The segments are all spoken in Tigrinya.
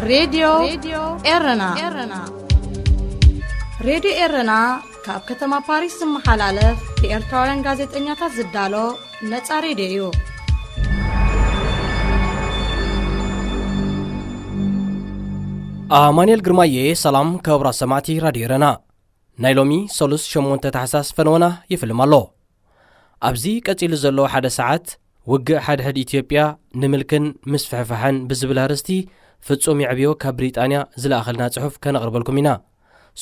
راديو إرنا راديو إرنا كاب كتما باريس محلالة في إرتوران غازت إنياتا زدالو نتا راديو مانيل جرماية سلام كبرى سماعتي راديو إرنا نايلومي سولوس شمونت تحساس فنونا يفلم الله أبزي كتيل زلو حدا ساعات وقع حد إثيوبيا نملكن مسفحفحن بزبلا رستي ፍጹም ይዕብዮ ካብ ብሪጣንያ ዝለኣኸልና ጽሑፍ ከነቕርበልኩም ኢና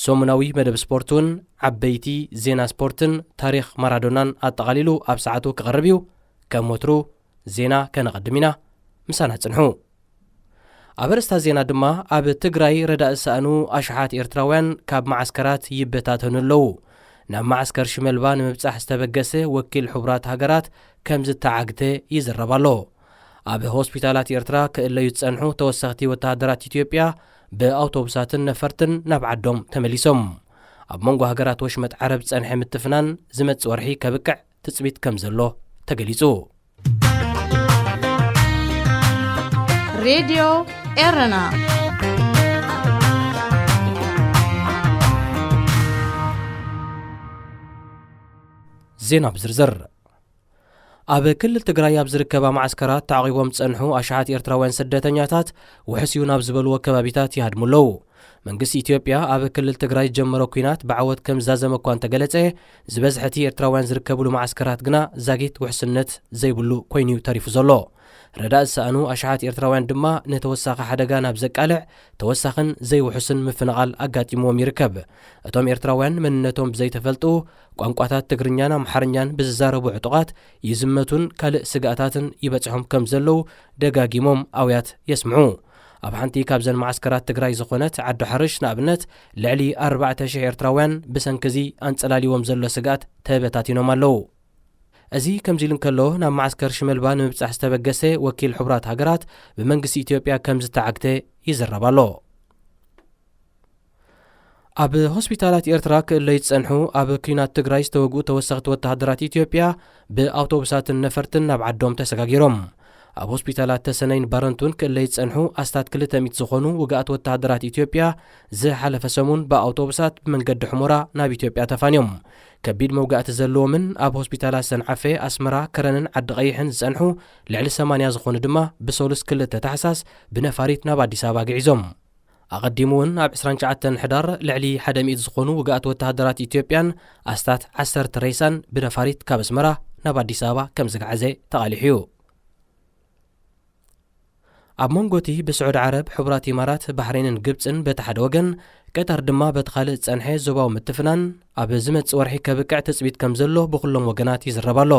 ሶሙናዊ መደብ ስፖርቱን ዓበይቲ ዜና ስፖርትን ታሪኽ ማራዶናን ኣጠቓሊሉ ኣብ ሰዓቱ ክቐርብ እዩ ከም ወትሩ ዜና ከነቐድም ኢና ምሳና ጽንሑ ኣብ ርስታ ዜና ድማ ኣብ ትግራይ ረዳእ ሰኣኑ ኣሽሓት ኤርትራውያን ካብ ማዓስከራት ይበታተኑ ኣለዉ ናብ ማዓስከር ሽመልባ ንምብጻሕ ዝተበገሰ ወኪል ሕቡራት ሃገራት ከም ዝተዓግተ ይዝረብ ኣሎ ኣብ ሆስፒታላት ኤርትራ ክእለዩ ዝጸንሑ ተወሰኽቲ ወተሃደራት ኢትዮጵያ ብኣውቶቡሳትን ነፈርትን ናብ ዓዶም ተመሊሶም ኣብ መንጎ ሃገራት ወሽመጥ ዓረብ ጸንሐ ምትፍናን ዝመጽእ ወርሒ ከብቅዕ ትጽቢት ከም ዘሎ ተገሊጹ راديو إرنا ዜና ብዝርዝር ኣብ ክልል ትግራይ ኣብ ዝርከባ ማዓስከራት ተዓቂቦም ጸንሑ ኣሽሓት ኤርትራውያን ስደተኛታት ውሕስዩ ናብ ዝበልዎ ከባቢታት ይሃድሙ ኣለዉ መንግስቲ ኢትዮጵያ ኣብ ክልል ትግራይ ጀመሮ ኩናት ብዓወት ከም ዝዛዘመ እኳ እንተገለጸ ዝበዝሐቲ ኤርትራውያን ዝርከብሉ ማዓስከራት ግና ዛጊት ውሕስነት ዘይብሉ ኮይኑ ተሪፉ ዘሎ ረዳእ ሰኣኑ ኣሽሓት ኤርትራውያን ድማ ነተወሳኺ ሓደጋ ናብ ዘቃልዕ ተወሳኽን ዘይውሕስን ምፍንቓል ኣጋጢምዎም ይርከብ እቶም ኤርትራውያን መንነቶም ብዘይተፈልጡ ቋንቋታት ትግርኛን ኣምሓርኛን ብዝዛረቡ ዕጡቓት ይዝመቱን ካልእ ስጋኣታትን ይበጽሖም ከም ዘለዉ ደጋጊሞም ኣውያት የስምዑ ኣብ ሓንቲ ካብዘን ማዓስከራት ትግራይ ዝኾነት ዓዲ ሓርሽ ንኣብነት ልዕሊ 4,000 ኤርትራውያን ብሰንኪ ኣንጸላሊዎም ዘሎ ስጋኣት ተበታቲኖም ኣለዉ እዚ ከምዚ ኢሉ እንከሎ ናብ ማዓስከር ሽመልባ ንምብጻሕ ዝተበገሰ ወኪል ሕቡራት ሃገራት ብመንግስቲ ኢትዮጵያ ከም ዝተዓግተ ይዝረብ ኣሎ ኣብ ሆስፒታላት ኤርትራ ክእለዩ ዝጸንሑ ኣብ ኩናት ትግራይ ዝተወግኡ ተወሰኽቲ ወተሃደራት ኢትዮጵያ ብኣውቶቡሳትን ነፈርትን ናብ ዓዶም ተሰጋጊሮም ኣብ ሆስፒታላት ተሰነይን ባረንቱን ክእለዩ ዝጸንሑ ኣስታት 200 ዝኾኑ ውግኣት ወተሃደራት ኢትዮጵያ ዝሓለፈ ሰሙን ብኣውቶቡሳት ብመንገዲ ሕሙራ ናብ ኢትዮጵያ ተፋንዮም ከቢድ መውጋእቲ ዘለዎምን ኣብ ሆስፒታላት ሰንዓፈ ኣስመራ ከረንን ዓዲ ቀይሕን ዝጸንሑ ልዕሊ 80 ዝኾኑ ድማ ብሰሉስ 2 ታሕሳስ ብነፋሪት ናብ ኣዲስ ኣበባ ግዒዞም ኣቐዲሙ እውን ኣብ 29 ሕዳር ልዕሊ 100 ዝኾኑ ውግኣት ወተሃደራት ኢትዮጵያን ኣስታት 10 ሬሳን ብነፋሪት ካብ ኣስመራ ናብ ኣዲስ ኣበባ ከም ዝገዓዘ ተቓሊሑ እዩ ኣብ መንጎቲ ብስዑድ ዓረብ ሕቡራት ኢማራት ባሕሬንን ግብፅን በቲ ሓደ ወገን ቀጠር ድማ በቲ ካልእ ዝጸንሐ ዞባዊ ምትፍናን ኣብ ዝመጽእ ወርሒ ከብቅዕ ትጽቢት ከም ዘሎ ብኹሎም ወገናት ይዝረብ ኣሎ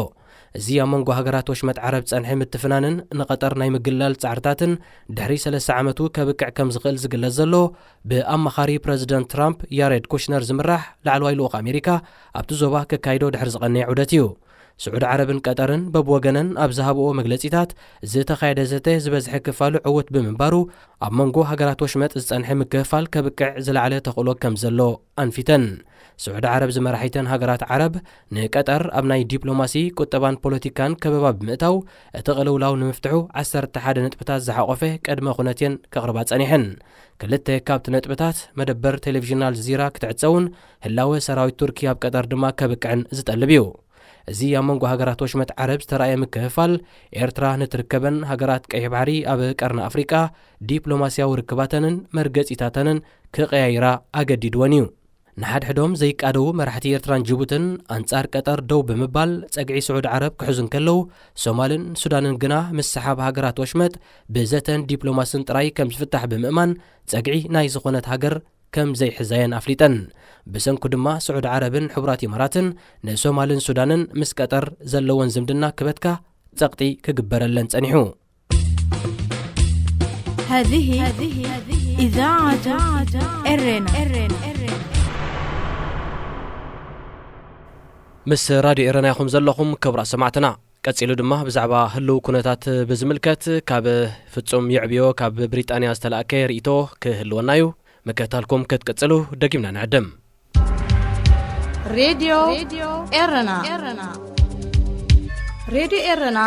እዚ ኣብ መንጎ ሃገራት ወሽመጥ ዓረብ ጸንሐ ምትፍናንን ንቐጠር ናይ ምግላል ጻዕርታትን ድሕሪ 3 ዓመቱ ከብቅዕ ከም ዝኽእል ዝግለጽ ዘሎ ብኣማኻሪ ፕረዚደንት ትራምፕ ያሬድ ኩሽነር ዝምራሕ ላዕለዋይ ልኡኽ ኣሜሪካ ኣብቲ ዞባ ከካይዶ ድሕሪ ዝቐነየ ዑደት እዩ ስዑድ ዓረብን ቀጠርን በብወገነን ኣብ ዝሃብኦ መግለጺታት ዝተኻየደ ዘተ ዝበዝሐ ክፋሉ ዕውት ብምንባሩ ኣብ መንጎ ሃገራት ወሽመጥ ዝጸንሐ ምክፍፋል ከብቅዕ ዝለዓለ ተኽእሎ ከም ዘሎ ኣንፊተን ስዑድ ዓረብ ዝመራሒተን ሃገራት ዓረብ ንቀጠር ኣብ ናይ ዲፕሎማሲ ቁጠባን ፖለቲካን ከበባ ብምእታው እቲ ቅልውላው ንምፍትሑ 11 ነጥብታት ዝሓቖፈ ቀድመ ኩነትን ከቕርባ ጸኒሐን ክልተ ካብቲ ነጥብታት መደበር ቴሌቪዥን አልጀዚራ ክትዕጸውን ህላወ ሰራዊት ቱርኪ ኣብ ቀጠር ድማ ከብቅዕን ዝጠልብ እዩ እዚ ኣብ መንጎ ሃገራት ወሽመጥ ዓረብ ዝተረኣየ ምክፍፋል ኤርትራ ንትርከበን ሃገራት ቀይሕ ባሕሪ ኣብ ቀርኒ ኣፍሪቃ ዲፕሎማስያዊ ርክባተንን መርገጺታተንን ክቐያይራ ኣገዲድወን እዩ ንሓድሕዶም ዘይቃደው መራሕቲ ኤርትራን ጅቡትን ኣንጻር ቀጠር ደው ብምባል ጸግዒ ስዑድ ዓረብ ክሕዙን ከለዉ ሶማልን ሱዳንን ግና ምስ ሰሓብ ሃገራት ወሽመጥ ብዘተን ዲፕሎማስን ጥራይ ከም ዝፍታሕ ብምእማን ጸግዒ ናይ ዝኾነት ሃገር ከም ዘይሕዛየን ኣፍሊጠን ብሰንኩ ድማ ስዑድ ዓረብን ሕቡራት ኢማራትን ንሶማልን ሱዳንን ምስ ቀጠር ዘለወን ዝምድና ክበትካ ጸቕጢ ክግበረለን ጸኒሑ هذه إذاعة إرنا ምስ ራድዮ ኤረና ኢኹም ዘለኹም ክቡራት ሰማዕትና ቀጺሉ ድማ ብዛዕባ ህልው ኩነታት ብዝምልከት ካብ ፍጹም ይዕብዮ ካብ ብሪጣንያ ዝተላእከ ርእይቶ ክህልወና እዩ مكتالكم كتقصلو دقيمنا نعدم راديو إرنا ሬድዮ ኤረና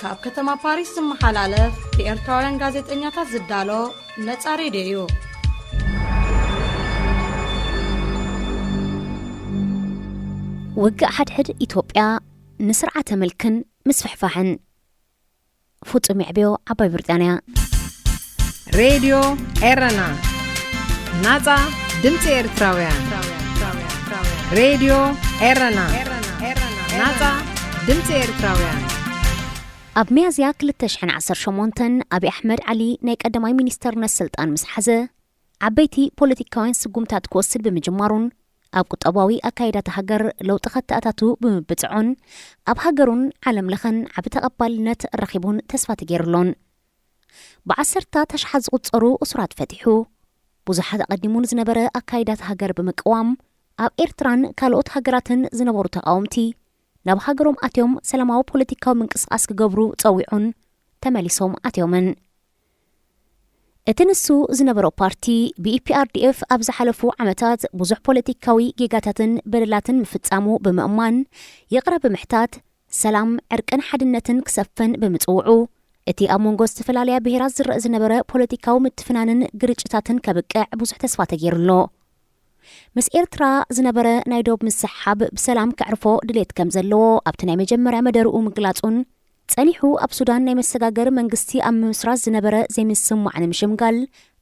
ካብ ከተማ ፓሪስ ዝመሓላለፍ ብኤርትራውያን ጋዜጠኛታት ዝዳሎ ነፃ ሬድዮ እዩ። ውግእ ሓድሕድ ኢትዮጵያ ንስርዓተ መልክን ምስፍሕፋሕን ፍጹም ይዕብዮ ዓባይ ብሪጣንያ ሬድዮ ኤረና ነፃ ድምፂ ኤርትራውያን ሬድዮ ኤረና ነፃ ድምፂ ኤርትራውያን ኣብ ሚያዝያ 2018 አብይ ኣሕመድ ዓሊ ናይ ቀዳማይ ሚኒስተርነት ስልጣን ምስ ሓዘ ዓበይቲ ፖለቲካውያን ስጉምታት ክወስድ ብምጅማሩን ኣብ ቁጠባዊ ኣካይዳት ሃገር ለውጢ ከተኣታቱ ብምብፅዑን ኣብ ሃገሩን ዓለም ለኸን ዓብ ተቐባልነት ረኺቡን ተስፋ ተገይሩሎን ብዓሰርታት ኣሽሓት ዝቁፀሩ እሱራት ፈቲሑ ብዙሓት ኣቐዲሙን ዝነበረ ኣካይዳት ሃገር ብምቅዋም ኣብ ኤርትራን ካልኦት ሃገራትን ዝነበሩ ተቃወምቲ ናብ ሃገሮም ኣትዮም ሰላማዊ ፖለቲካዊ ምንቅስቃስ ክገብሩ ፀዊዑን ተመሊሶም ኣትዮምን እቲ ንሱ ዝነበሮ ፓርቲ ብኢፒአርዲኤፍ ኣብ ዝሓለፉ ዓመታት ብዙሕ ፖለቲካዊ ጌጋታትን በደላትን ምፍጻሙ ብምእማን የቕረብ ምሕታት ሰላም ዕርቅን ሓድነትን ክሰፍን ብምጽውዑ እቲ ኣብ መንጎ ዝተፈላለያ ብሄራት ዝረአ ዝነበረ ፖለቲካዊ ምትፍናንን ግርጭታትን ከብቅዕ ብዙሕ ተስፋ ተገይሩሎ ምስ ኤርትራ ዝነበረ ናይ ዶብ ምስሓብ ብሰላም ክዕርፎ ድሌት ከም ዘለዎ ኣብቲ ናይ መጀመርያ መደርኡ ምግላጹን ጸኒሑ ኣብ ሱዳን ናይ መሰጋገር መንግስቲ ኣብ ምስራዝ ዝነበረ ዘይምስማዕ ንምሽምጋል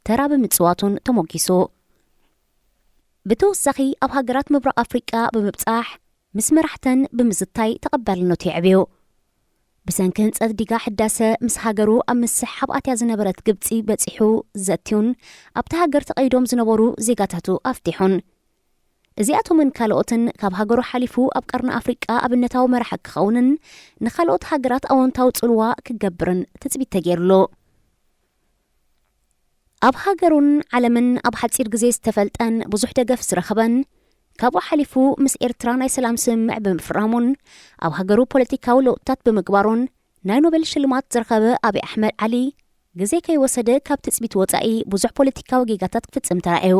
ተራ ብምጽዋቱን ተሞጊሱ ብተወሳኺ ኣብ ሃገራት ምብራቕ ኣፍሪቃ ብምብጻሕ ምስ መራሕተን ብምዝታይ ተቐባልነቱ ይዕብዩ ብሰንኪ ህንፀት ዲጋ ሕዳሰ ምስ ሃገሩ ኣብ ምስሓብ ኣትያ ዝነበረት ግብፂ በፂሑ ዘእትዩን ኣብቲ ሃገር ተቐይዶም ዝነበሩ ዜጋታቱ ኣፍቲሑን እዚኣቶምን ካልኦትን ካብ ሃገሩ ሓሊፉ ኣብ ቀርኒ ኣፍሪቃ ኣብነታዊ መራሒ ክኸውንን ንኻልኦት ሃገራት ኣወንታዊ ጽልዋ ክገብርን ትፅቢት ተገይሩሎ ኣብ ሃገሩን ዓለምን ኣብ ሓፂር ግዜ ዝተፈልጠን ብዙሕ ደገፍ ዝረኸበን ካብኡ ሓሊፉ ምስ ኤርትራ ናይ ሰላም ስምምዕ ብምፍራሙን ኣብ ሃገሩ ፖለቲካዊ ለውጥታት ብምግባሩን ናይ ኖቤል ሽልማት ዝረኸበ አብይ ኣሕመድ ዓሊ ግዜ ከይወሰደ ካብ ትፅቢት ወፃኢ ብዙሕ ፖለቲካዊ ጌጋታት ክፍጽም ተራእዩ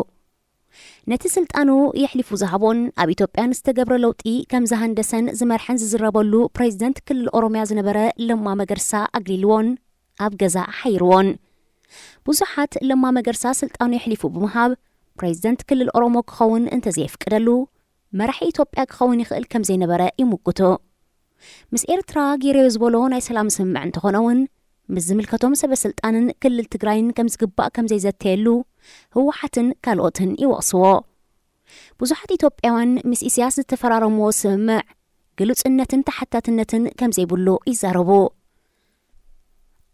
ነቲ ስልጣኑ የሕሊፉ ዝሃቦን ኣብ ኢትዮጵያ ንዝተገብረ ለውጢ ከም ዝሃንደሰን ዝመርሐን ዝዝረበሉ ፕሬዚደንት ክልል ኦሮምያ ዝነበረ ለማ መገርሳ ኣግሊልዎን ኣብ ገዛ ሓይርዎን ብዙሓት ለማ መገርሳ ስልጣኑ የሕሊፉ ብምሃብ ፕሬዚደንት ክልል ኦሮሞ ክኸውን እንተዘይፍቅደሉ መራሒ ኢትዮጵያ ክኸውን ይኽእል ከም ዘይነበረ ይምግቶ ምስ ኤርትራ ጌርዮ ዝበሎ ናይ ሰላም ስምምዕ እንተኾነውን ምስ ዝምልከቶም ሰበስልጣንን ክልል ትግራይን ከም ዝግባእ ከም ዘይዘተየሉ ህወሓትን ካልኦትን ይወቕስዎ ብዙሓት ኢትዮጵያውያን ምስ ኢሳያስ ዝተፈራረምዎ ስምምዕ ግሉጽነትን ተሓታትነትን ከም ዘይብሉ ይዛረቡ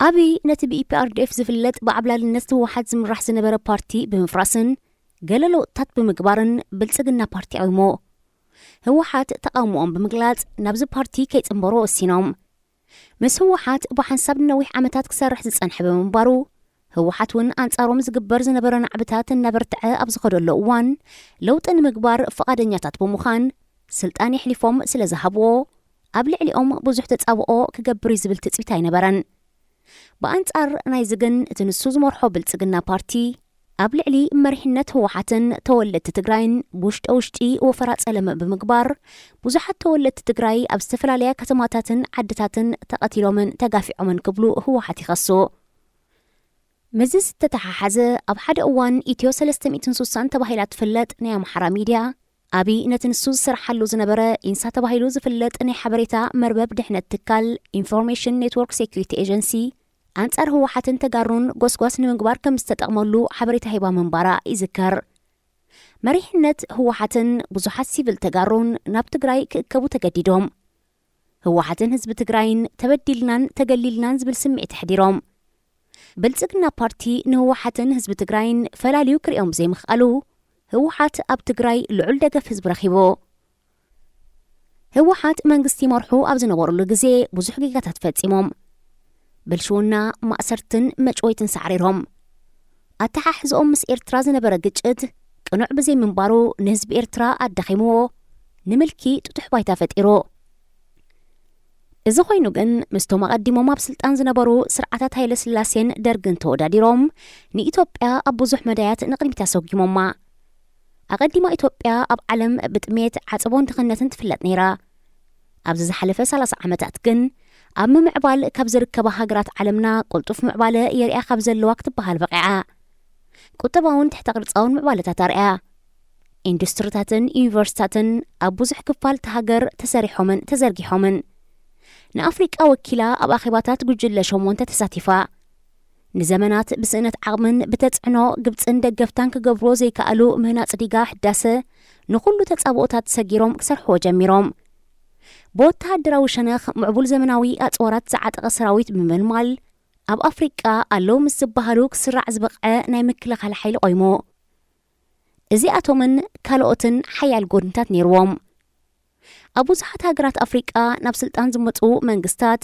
አብይ ነቲ ብኢፒአርዲኤፍ ዝፍለጥ ብዓብላልነት ህወሓት ዝምራሕ ዝነበረ ፓርቲ ብምፍራስን ገለ ለውጥታት ብምግባርን ብልጽግና ፓርቲ ኣዊሞ ህወሓት ተቃውሞኦም ብምግላጽ ናብዚ ፓርቲ ከይጽንበሮ ወሲኖም ምስ ህወሓት ብሓንሳብ ነዊሕ ዓመታት ክሰርሕ ዝጸንሐ ብምንባሩ ህወሓት እውን ኣንጻሮም ዝግበር ዝነበረ ናዕብታት እናበርትዐ ኣብ ዝኸደሎ እዋን ለውጢ ንምግባር ፈቓደኛታት ብምዃን ስልጣን የሕሊፎም ስለ ዝሃብዎ ኣብ ልዕሊኦም ብዙሕ ተጻብኦ ክገብር ዝብል ትፅቢት ኣይነበረን ብኣንጻር ናይ ዝግን እቲ ንሱ ዝመርሖ ብልጽግና ፓርቲ ኣብ ልዕሊ መሪሕነት ህወሓትን ተወለድቲ ትግራይን ብውሽጢ ውሽጢ ወፈራ ጸለመ ብምግባር ብዙሓት ተወለድቲ ትግራይ ኣብ ዝተፈላለያ ከተማታትን ዓድታትን ተቐቲሎምን ተጋፊዖምን ክብሉ ህወሓት ይኸሱ ምዝ ዝተተሓሓዘ ኣብ ሓደ እዋን ኢትዮ 360 ተባሂላ ትፍለጥ ናይ ኣምሓራ ሚድያ አብይ ነቲ ንሱ ዝስርሓሉ ዝነበረ ኢንሳ ተባሂሉ ዝፍለጥ ናይ ሓበሬታ መርበብ ድሕነት ትካል ኢንፎርሜሽን ኔትወርክ ሴኩሪቲ ኤጀንሲ አንጻር ህወሓትን ተጋሩን ጎስጓስ ንምግባር ከም ዝተጠቅመሉ ሓበሬታ ሂባ መንባራ ይዝከር መሪሕነት ህወሓትን ብዙሓት ሲቪል ተጋሩን ናብ ትግራይ ክእከቡ ተገዲዶም ህወሓትን ህዝቢ ትግራይን ተበዲልናን ተገሊልናን ዝብል ስምዒት ሕዲሮም ብልጽግና ፓርቲ ንህወሓትን ህዝቢ ትግራይን ፈላልዩ ክሪኦም ዘይምኽኣሉ ህወሓት ኣብ ትግራይ ልዑል ደገፍ ህዝቢ ረኺቦ ህወሓት መንግስቲ መርሑ ኣብ ዝነበሩሉ ግዜ ብዙሕ ጌጋታት ፈጺሞም ብልሽውና ማእሰርትን መጭወይትን ሳዕሪሮም ኣተሓሕዝኦም ምስ ኤርትራ ዝነበረ ግጭት ቅኑዕ ብዘይ ምንባሩ ንህዝቢ ኤርትራ ኣዳኺምዎ ንምልኪ ጥጡሕ ባይታ ፈጢሩ እዚ ኮይኑ ግን ምስቶም ኣቐዲሞም ኣብ ስልጣን ዝነበሩ ስርዓታት ሃይለ ስላሴን ደርግን ተወዳዲሮም ንኢትዮጵያ ኣብ ብዙሕ መዳያት ንቕድሚት ኣሰጊሞማ ኣቐዲማ ኢትዮጵያ ኣብ ዓለም ብጥሜት ዓጽቦን ድኽነትን ትፍለጥ ነይራ ኣብዚ ዝሓለፈ 30 ዓመታት ግን ኣብ ምዕባል ካብ ዝርከባ ሃገራት ዓለምና ቁልጡፍ ምዕባለ የሪኣ ካብ ዘለዋ ክትበሃል በቂዓ ቁጠባውን ትሕተ ቅርጻውን ምዕባለታት ኣርያ ኢንዱስትሪታትን ዩኒቨርሲታትን ኣብ ብዙሕ ክፋል ሃገር ተሰሪሖምን ተዘርጊሖምን ንኣፍሪቃ ወኪላ ኣብ ኣኼባታት ጉጅለ 8 ተሳቲፋ ንዘመናት ብስእነት ዓቕምን ብተጽዕኖ ግብፅን ደገፍታን ክገብሮ ዘይከኣሉ ምህናፅ ዲጋ ሕዳሰ ንኹሉ ተጻብኦታት ሰጊሮም ክሰርሕዎ ጀሚሮም ብወተሃደራዊ ሸነኽ ምዕቡል ዘመናዊ ኣጽዋራት ዝዓጠቐ ሰራዊት ብምልማል ኣብ ኣፍሪቃ ኣለዉ ምስ ዝበሃሉ ክስራዕ ዝበቕዐ ናይ ምክልኻል ሓይሊ ቆይሙ እዚኣቶምን ካልኦትን ሓያል ጎድንታት ነይርዎም ኣብ ብዙሓት ሃገራት ኣፍሪቃ ናብ ስልጣን ዝመፁ መንግስታት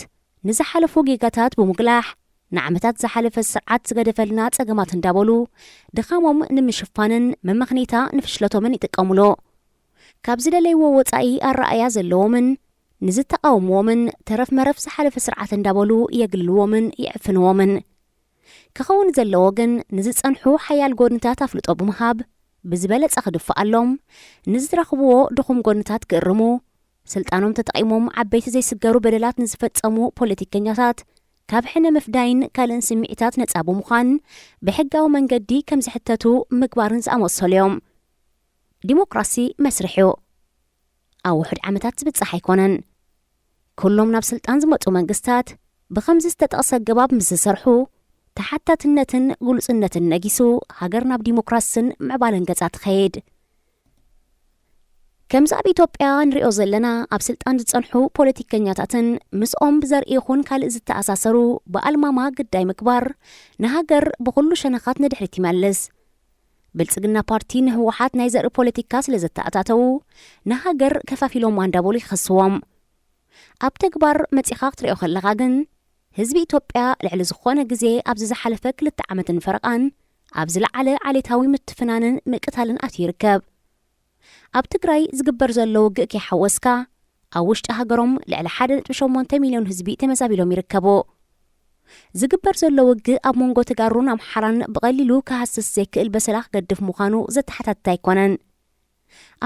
ንዝሓለፉ ጌጋታት ብምጉላሕ ንዓመታት ዝሓለፈ ስርዓት ዝገደፈልና ጸገማት እንዳበሉ ድኻሞም ንምሽፋንን መመኽኔታ ንፍሽለቶምን ይጥቀሙሎ ካብ ዝደለይዎ ወፃኢ ኣረኣያ ዘለዎምን ንዝተቃወምዎምን ተረፍ መረፍ ዝሓለፈ ስርዓት እንዳበሉ የግልዎምን ይዕፍንዎምን ክኸውን ዘለዎ ግን ንዝጸንሑ ሓያል ጎድንታት ኣፍልጦ ብምሃብ ብዝበለጸ ክድፍኣሎም ንዝረኽብዎ ድኹም ጎድንታት ክእርሙ ስልጣኖም ተጠቒሞም ዓበይቲ ዘይስገሩ በደላት ንዝፈጸሙ ፖለቲከኛታት ካብ ሕነ መፍዳይን ካልእን ስምዒታት ነጻ ብምዃን ብሕጋዊ መንገዲ ከም ዝሕተቱ ምግባርን ዝኣመሰሉ እዮም ዲሞክራሲ መስርሑ ኣብ ውሕድ ዓመታት ዝብፅሕ ኣይኮነን ኩሎም ናብ ስልጣን ዝመፁ መንግስታት ብኸምዚ ዝተጠቕሰ ገባብ ምስ ዝሰርሑ ተሓታትነትን ግሉጽነትን ነጊሱ ሃገር ናብ ዲሞክራስን ምዕባለን ገጻ ትኸይድ ከምዚ ኣብ ኢትዮጵያ ንሪኦ ዘለና ኣብ ስልጣን ዝጸንሑ ፖለቲከኛታትን ምስኦም ብዘርኢ ይኹን ካልእ ዝተኣሳሰሩ ብኣልማማ ግዳይ ምግባር ንሃገር ብኹሉ ሸነኻት ንድሕሪት ይመልስ ብልጽግና ፓርቲ ንህወሓት ናይ ዘርኢ ፖለቲካ ስለ ዘተኣታተው ንሃገር ከፋፊሎም እንዳበሉ ይኸስዎም ኣብ ተግባር መጺኻ ክትሪኦ ከለኻ ግን ህዝቢ ኢትዮጵያ ልዕሊ ዝኾነ ግዜ ኣብዚ ዝሓለፈ 2 ዓመትን ፈረቓን ኣብ ዝለዓለ ዓሌታዊ ምትፍናንን ምቅታልን ኣትዩ ይርከብ ኣብ ትግራይ ዝግበር ዘሎ ውግእ ከይሓወስካ ኣብ ውሽጢ ሃገሮም ልዕሊ 1.8 ሚልዮን ህዝቢ ተመዛቢሎም ይርከቡ ዝግበር ዘሎ ውግእ ኣብ መንጎ ተጋሩን ኣምሓራን ብቐሊሉ ክሃስስ ዘይክእል በሰላኽ ገድፍ ምዃኑ ዘተሓታታ ኣይኮነን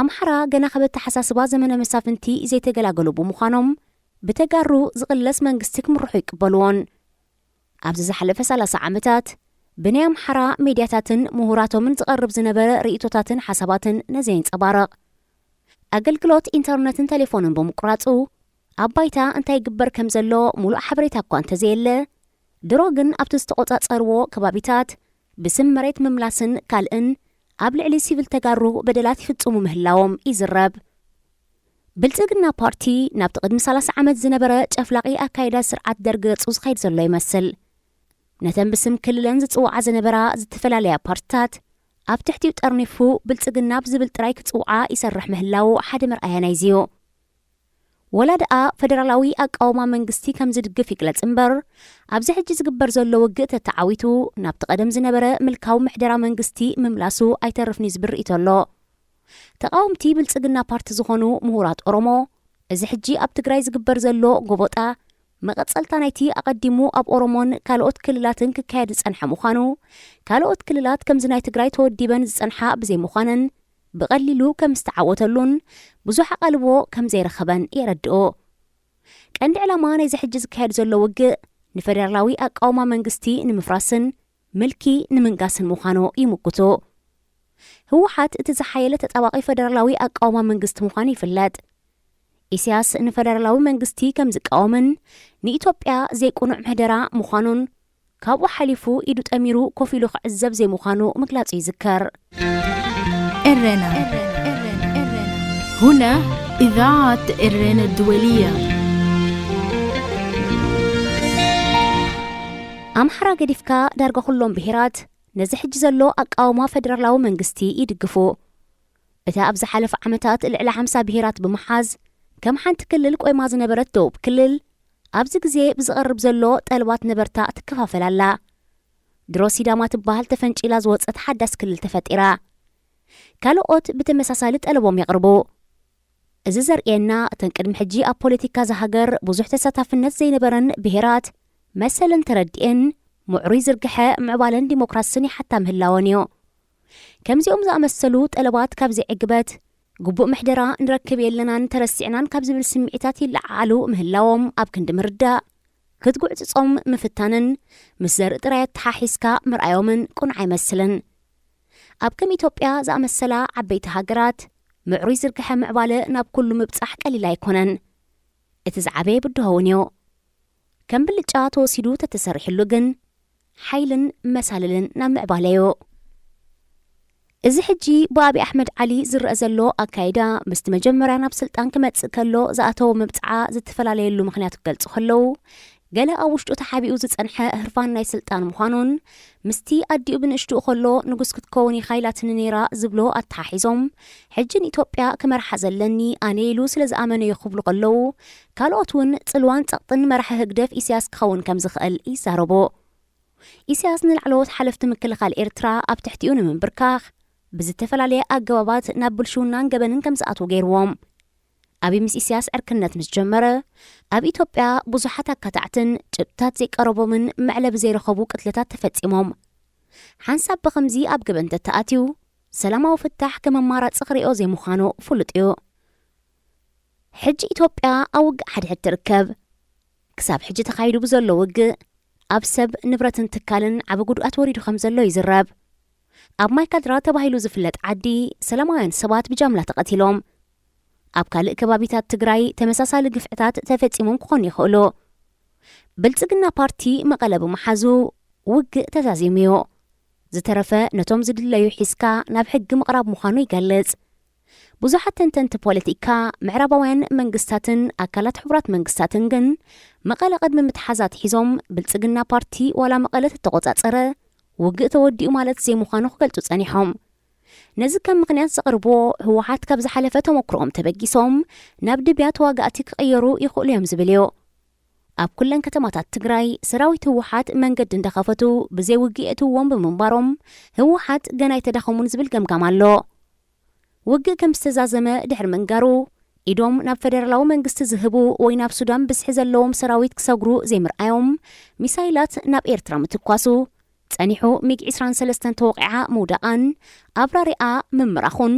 ኣምሓራ ገና ካብ ተሓሳስባ ዘመነ መሳፍንቲ ዘይተገላገሉ ብምዃኖም ብተጋሩ ዝቕለስ መንግስቲ ክምርሑ ይቅበልዎን ኣብዚ ዝሓለፈ 30 ዓመታት ብናይ ኣምሓራ ሜድያታትን ምሁራቶምን ዝቐርብ ዝነበረ ርእቶታትን ሓሳባትን ነዘይንጸባረቕ ኣገልግሎት ኢንተርነትን ቴሌፎንን ብምቁራፁ ኣብ ባይታ እንታይ ይግበር ከም ዘሎ ሙሉእ ሓበሬታ እኳ እንተዘየለ ድሮ ግን ኣብቲ ዝተቖጻጸርዎ ከባቢታት ብስም መሬት ምምላስን ካልእን ኣብ ልዕሊ ሲቪል ተጋሩ በደላት ይፍጽሙ ምህላዎም ይዝረብ ብልጽግና ፓርቲ ናብቲ ቅድሚ 30 ዓመት ዝነበረ ጨፍላቒ ኣካይዳ ስርዓት ደርጊ ገጹ ዝኸይድ ዘሎ ይመስል ነተን ብስም ክልለን ዝጽውዓ ዝነበራ ዝተፈላለያ ፓርቲታት ኣብ ትሕቲኡ ጠርኒፉ ብልጽግና ብዝብል ጥራይ ክጽውዓ ይሰርሕ ምህላው ሓደ መርኣያ ናይዝዮ ወላ ደኣ ፈደራላዊ ኣቃውማ መንግስቲ ከም ዝድግፍ ይግለጽ እምበር ኣብዚ ሕጂ ዝግበር ዘሎ ውግእ ተተዓዊቱ ናብቲ ቀደም ዝነበረ ምልካዊ ምሕደራ መንግስቲ ምምላሱ ኣይተርፍኒ ዝብር ኢተሎ ተቃውምቲ ብልጽግና ፓርቲ ዝኾኑ ምሁራት ኦሮሞ እዚ ሕጂ ኣብ ትግራይ ዝግበር ዘሎ ጎቦጣ መቐጸልታ ናይቲ ኣቐዲሙ ኣብ ኦሮሞን ካልኦት ክልላትን ክካየድ ዝጸንሐ ምዃኑ ካልኦት ክልላት ከምዚ ናይ ትግራይ ተወዲበን ዝጸንሓ ብዘይምዃነን ብቐሊሉ ከም ዝተዓወተሉን ብዙሕ ኣቓልቦ ከም ዘይረኸበን የረድኦ ቀንዲ ዕላማ ናይዚ ሕጂ ዝካየድ ዘሎ ውግእ ንፌደራላዊ ኣቃውማ መንግስቲ ንምፍራስን ምልኪ ንምንጋስን ምዃኑ ይምክቱ ህወሓት እቲ ዝሓየለ ተጣባቂ ፌደራላዊ ኣቃውማ መንግስቲ ምዃኑ ይፍለጥ ኢሳያስ ንፌደራላዊ መንግስቲ ከም ዝቃወምን ንኢትዮጵያ ዘይቁኑዕ ምሕደራ ምዃኑን ካብኡ ሓሊፉ ኢዱ ጠሚሩ ኮፍ ኢሉ ክዕዘብ ዘይምዃኑ ምግላጹ ይዝከር إرنا هنا إذاعة إرنا الدولية ኣምሓራ ገዲፍካ ዳርጋ ኩሎም ብሄራት ነዚ ሕጂ ዘሎ ኣቃውማ ፌደራላዊ መንግስቲ ይድግፉ እታ ኣብ ዝሓለፈ ዓመታት ልዕሊ 50 ብሄራት ብምሓዝ ከም ሓንቲ ክልል ቆይማ ዝነበረት ደቡብ ክልል ኣብዚ ግዜ ብዝቐርብ ዘሎ ጠልባት ነበርታ ትከፋፈላለ ድሮ ሲዳማ ትበሃል ተፈንጪላ ዝወፀት ሓዳስ ክልል ተፈጢራ ካልኦት ብተመሳሳሊ ጠለቦም የቕርቡ እዚ ዘርኤና እተን ቅድሚ ሕጂ ኣብ ፖለቲካ ዝሃገር ብዙሕ ተሳታፍነት ዘይነበረን ብሄራት መሰለን ተረዲአን ምዕሩይ ዝርግሐ ምዕባለን ዲሞክራስን ይሓታ ምህላወን እዩ ከምዚኦም ዝኣመሰሉ ጠለባት ካብ ዘይዕግበት ግቡእ ምሕደራ ንረክብ የለናን ተረሲዕናን ካብ ዝብል ስምዒታት ይለዓሉ ምህላዎም ኣብ ክንዲ ምርዳእ ክትጉዕጽጾም ምፍታንን ምስ ዘርኢ ጥራይ ተሓሒስካ ምርኣዮምን ቁንዓ ይመስልን ኣብ ከም ኢትዮጵያ ዝኣመሰላ ዓበይቲ ሃገራት ምዕሩይ ዝርግሐ ምዕባለ ናብ ኩሉ ምብጻሕ ቀሊል ኣይኮነን እቲ ዝዓበየ ብድሆውን እዩ ከም ብልጫ ተወሲዱ ተተሰሪሕሉ ግን ሓይልን መሳልልን ናብ ምዕባለ እዩ እዚ ሕጂ ብኣብይ ኣሕመድ ዓሊ ዝርአ ዘሎ ኣካይዳ ምስቲ መጀመርያ ናብ ስልጣን ክመጽእ ከሎ ዝኣተወ ምብጽዓ ዝተፈላለየሉ ምኽንያት ክገልጹ ከለዉ ገለ ኣብ ውሽጡ ተሓቢኡ ዝጸንሐ ህርፋን ናይ ስልጣን ምዃኑን ምስቲ ኣዲኡ ብንእሽትኡ ከሎ ንጉስ ክትከውን ኢኻይላትን ነይራ ዝብሎ ኣተሓሒዞም ሕጂ ንኢትዮጵያ ክመርሓ ዘለኒ ኣነ ኢሉ ስለ ዝኣመነ ይኽብሉ ከለዉ ካልኦት እውን ጽልዋን ጸቕጥን መራሒ ህግደፍ ኢሳያስ ክኸውን ከም ዝኽእል ይዛረቦ ኢሳያስ ንላዕለዎት ሓለፍቲ ምክልኻል ኤርትራ ኣብ ትሕቲኡ ንምንብርካኽ ብዝተፈላለየ ኣገባባት ናብ ብልሹውናን ገበንን ከም ዝኣትዉ ገይርዎም ኣብ ምስ ኢሳያስ ዕርክነት ምስ ጀመረ ኣብ ኢትዮጵያ ብዙሓት ኣካታዕትን ጭብታት ዘይቀረቦምን መዕለብ ዘይረኸቡ ቅትለታት ተፈጺሞም ሓንሳብ ብኸምዚ ኣብ ገበን ተኣትዩ ሰላማዊ ፍታሕ ከም ኣማራፂ ክሪኦ ዘይምዃኑ ፍሉጥ እዩ ሕጂ ኢትዮጵያ ኣብ ውግእ ሓድሕድ ትርከብ ክሳብ ሕጂ ተኻይዱ ብዘሎ ውግእ ኣብ ሰብ ንብረትን ትካልን ዓብ ጉድኣት ወሪዱ ከም ዘሎ ይዝረብ ኣብ ማይካድራ ተባሂሉ ዝፍለጥ ዓዲ ሰላማውያን ሰባት ብጃምላ ተቐቲሎም ኣብ ካልእ ከባቢታት ትግራይ ተመሳሳሊ ግፍዕታት ተፈጺሞም ክኾኑ ይኽእሉ ብልጽግና ፓርቲ መቐለ ብምሓዙ ውግእ ተዛዚሙ እዩ ዝተረፈ ነቶም ዝድለዩ ሒዝካ ናብ ሕጊ ምቕራብ ምዃኑ ይገልጽ ብዙሓት ተንተንቲ ፖለቲካ ምዕራባውያን መንግስታትን ኣካላት ሕቡራት መንግስታትን ግን መቐለ ቅድሚ ምትሓዛት ሒዞም ብልጽግና ፓርቲ ዋላ መቐለ ተቆጻጸረ ውግእ ተወዲኡ ማለት ዘይምዃኑ ክገልጹ ጸኒሖም ነዚ ከም ምኽንያት ዘቕርቦ ህወሓት ካብ ዝሓለፈ ተመክሮኦም ተበጊሶም ናብ ድብያ ተዋጋእቲ ክቕየሩ ይኽእሉ እዮም ዝብል እዩ ኣብ ኩለን ከተማታት ትግራይ ሰራዊት ህወሓት መንገዲ እንዳኸፈቱ ብዘይ ውግእ እትዎም ብምንባሮም ህወሓት ገና ይተዳኸሙን ዝብል ገምጋም ኣሎ ውግእ ከም ዝተዛዘመ ድሕሪ ምንጋሩ ኢዶም ናብ ፌደራላዊ መንግስቲ ዝህቡ ወይ ናብ ሱዳን ብስሒ ዘለዎም ሰራዊት ክሰግሩ ዘይምርኣዮም ሚሳይላት ናብ ኤርትራ ምትኳሱ ጸኒሑ ሚግ 23 ተወቂዓ ምውዳቓን ኣብራሪኣ ምምራኹን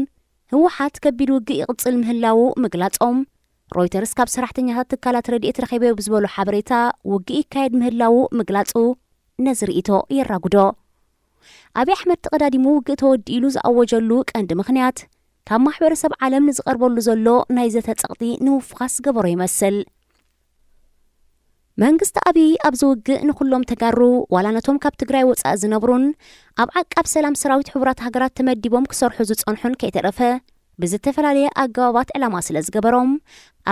ህወሓት ከቢድ ውግእ ይቕጽል ምህላው ምግላጾም ሮይተርስ ካብ ሰራሕተኛታት ትካላት ረድኤት ረኺበ ብዝበሉ ሓበሬታ ውግእ ይካየድ ምህላው ምግላጹ ነዚ ርእቶ የራጉዶ ኣብይ ኣሕመድ ተቐዳዲሙ ውግእ ተወዲኢሉ ዝኣወጀሉ ቀንዲ ምኽንያት ካብ ማሕበረሰብ ዓለም ንዝቐርበሉ ዘሎ ናይ ዘተ ጸቕጢ ንምፍኻስ ገበሮ ይመስል መንግስቲ ኣብይ ኣብ ዝውግእ ንኹሎም ተጋሩ ዋላ ነቶም ካብ ትግራይ ወጻእ ዝነብሩን ኣብ ዓቃብ ሰላም ሰራዊት ሕቡራት ሃገራት ተመዲቦም ክሰርሑ ዝጸንሑን ከይተረፈ ብዝተፈላለየ ኣገባባት ዕላማ ስለ ዝገበሮም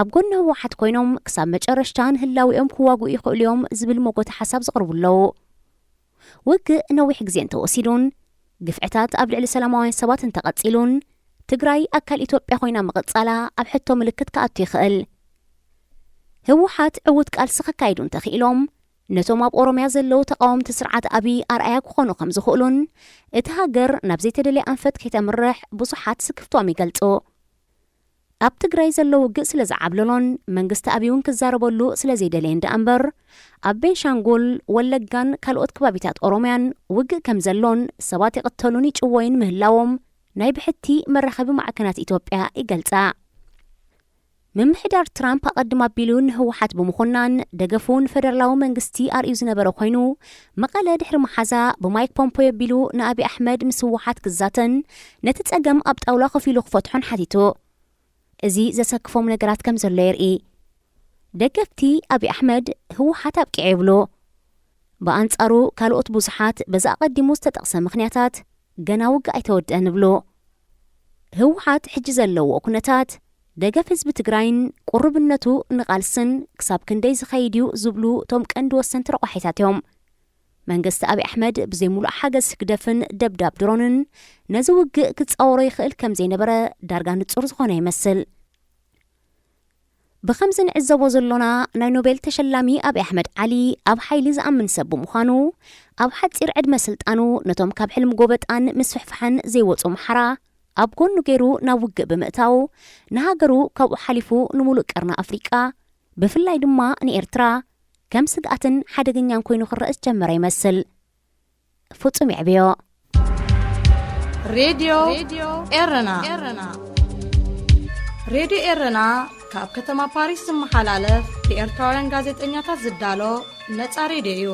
ኣብ ጎኒ ህወሓት ኮይኖም ክሳብ መጨረሻን ህላዊኦም ክዋግኡ ይኽእሉ እዮም ዝብል ሞጎተ ሓሳብ ዘቕርቡለዉ ውግእ ነዊሕ ግዜ እንተወሲዱን ግፍዕታት ኣብ ልዕሊ ሰላማውያን ሰባት እንተቐጺሉን ትግራይ ኣካል ኢትዮጵያ ኮይና ምቕጻላ ኣብ ሕቶ ምልክት ከኣቱ ይኽእል ህወሓት ዕውት ቃልሲ ከካይዱ እንተኽኢሎም ነቶም ኣብ ኦሮምያ ዘለዉ ተቃወምቲ ስርዓት ኣብይ ኣርኣያ ክኾኑ ከም ዝኽእሉን እቲ ሃገር ናብ ዘይተደለየ ኣንፈት ከይተምርሕ ብዙሓት ስክፍቶም ይገልጹ ኣብ ትግራይ ዘሎ ውግእ ስለ ዝዓብለሎን መንግስቲ ኣብይ እውን ክዛረበሉ ስለ ዘይደለየ እንዳ እምበር ኣብ ቤንሻንጉል ወለጋን ካልኦት ከባቢታት ኦሮምያን ውግእ ከም ዘሎን ሰባት ይቕተሉን ይጭወይን ምህላዎም ናይ ብሕቲ መራኸቢ ማዕከናት ኢትዮጵያ ይገልጻ ምምሕዳር ትራምፕ ኣቐድሞ ኣቢሉን ህወሓት ብምኹናን ደገፉን ፌደራላዊ መንግስቲ ኣርእዩ ዝነበረ ኮይኑ መቐለ ድሕሪ መሓዛ ብማይክ ፖምፖዮ ኣቢሉ ንኣብይ ኣሕመድ ምስ ህወሓት ክዛተን ነቲ ጸገም ኣብ ጣውላ ከፊሉ ክፈትሖን ሓቲቱ እዚ ዘሰክፎም ነገራት ከም ዘሎ የርኢ ደገፍቲ ኣብይ ኣሕመድ ህወሓት ኣብቂዕ ይብሉ ብኣንጻሩ ካልኦት ብዙሓት በዛ ኣቐዲሙ ዝተጠቕሰ ምኽንያታት ገና ውግእ ኣይተወድአን ይብሉ ህወሓት ሕጂ ዘለዎ ኩነታት ደገፍ ህዝቢ ትግራይን ቁርብነቱ ንቓልስን ክሳብ ክንደይ ዝኸይድ እዩ ዝብሉ እቶም ቀንዲ ወሰንቲ ረቑሒታት እዮም መንግስቲ ኣብይ ኣሕመድ ብዘይ ሙሉእ ሓገዝ ክደፍን ደብዳብ ድሮንን ነዚ ውግእ ክጻወሮ ይኽእል ከም ዘይነበረ ዳርጋ ንጹር ዝኾነ ይመስል ብኸምዚ ንዕዘቦ ዘሎና ናይ ኖቤል ተሸላሚ ኣብይ ኣሕመድ ዓሊ ኣብ ሓይሊ ዝኣምን ሰብ ብምዃኑ ኣብ ሓፂር ዕድመ ስልጣኑ ነቶም ካብ ሕልሚ ጎበጣን ምስ ፍሕፍሓን ዘይወፁ መሓራ ኣብ ጎኑ ገይሩ ናብ ውግእ ብምእታው ንሃገሩ ካብኡ ሓሊፉ ንሙሉእ ቀርና ኣፍሪቃ ብፍላይ ድማ ንኤርትራ ከም ስግኣትን ሓደገኛን ኮይኑ ክረአ ዝጀመረ ይመስል ፍጹም ይዕብዮ ሬድዮ ኤረና ሬድዮ ኤረና ካብ ከተማ ፓሪስ ዝመሓላለፍ ብኤርትራውያን ጋዜጠኛታት ዝዳሎ ነፃ ሬድዮ እዩ።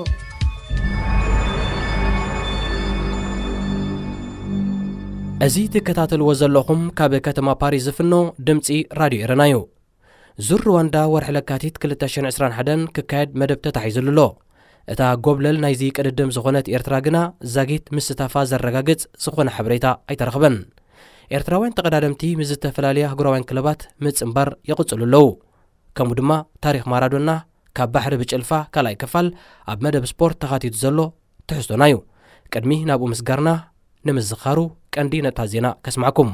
እዚ ትከታተልዎ ዘለኹም ካብ ከተማ ፓሪስ ዝፍኖ ድምፂ ራድዮ ኤረና እዩ። ዙር ሩዋንዳ ወርሒ ለካቲት 2021 ክካየድ መደብ ተታሒዙሉሎ እታ ጎብለል ናይዚ ቅድድም ዝኾነት ኤርትራ ግና ዛጊት ምስታፋ ዘረጋግጽ ዝኾነ ሓበሬታ ኣይተረኽበን። ኤርትራውያን ተቐዳደምቲ ምስ ዝተፈላለየ ኣህጉራውያን ክለባት ምጽምባር ይቕጽሉ ኣለዉ። ከምኡ ድማ ታሪክ ማራዶና ካብ ባሕሪ ብጭልፋ ካልኣይ ክፋል ኣብ መደብ ስፖርት ተኻቲቱ ዘሎ ትሕዝቶና እዩ። ቅድሚ ናብኡ ምስጋርና ንምዝኻሩ ቀንዲ ነጥብታት ዜና ከስማዕኩም።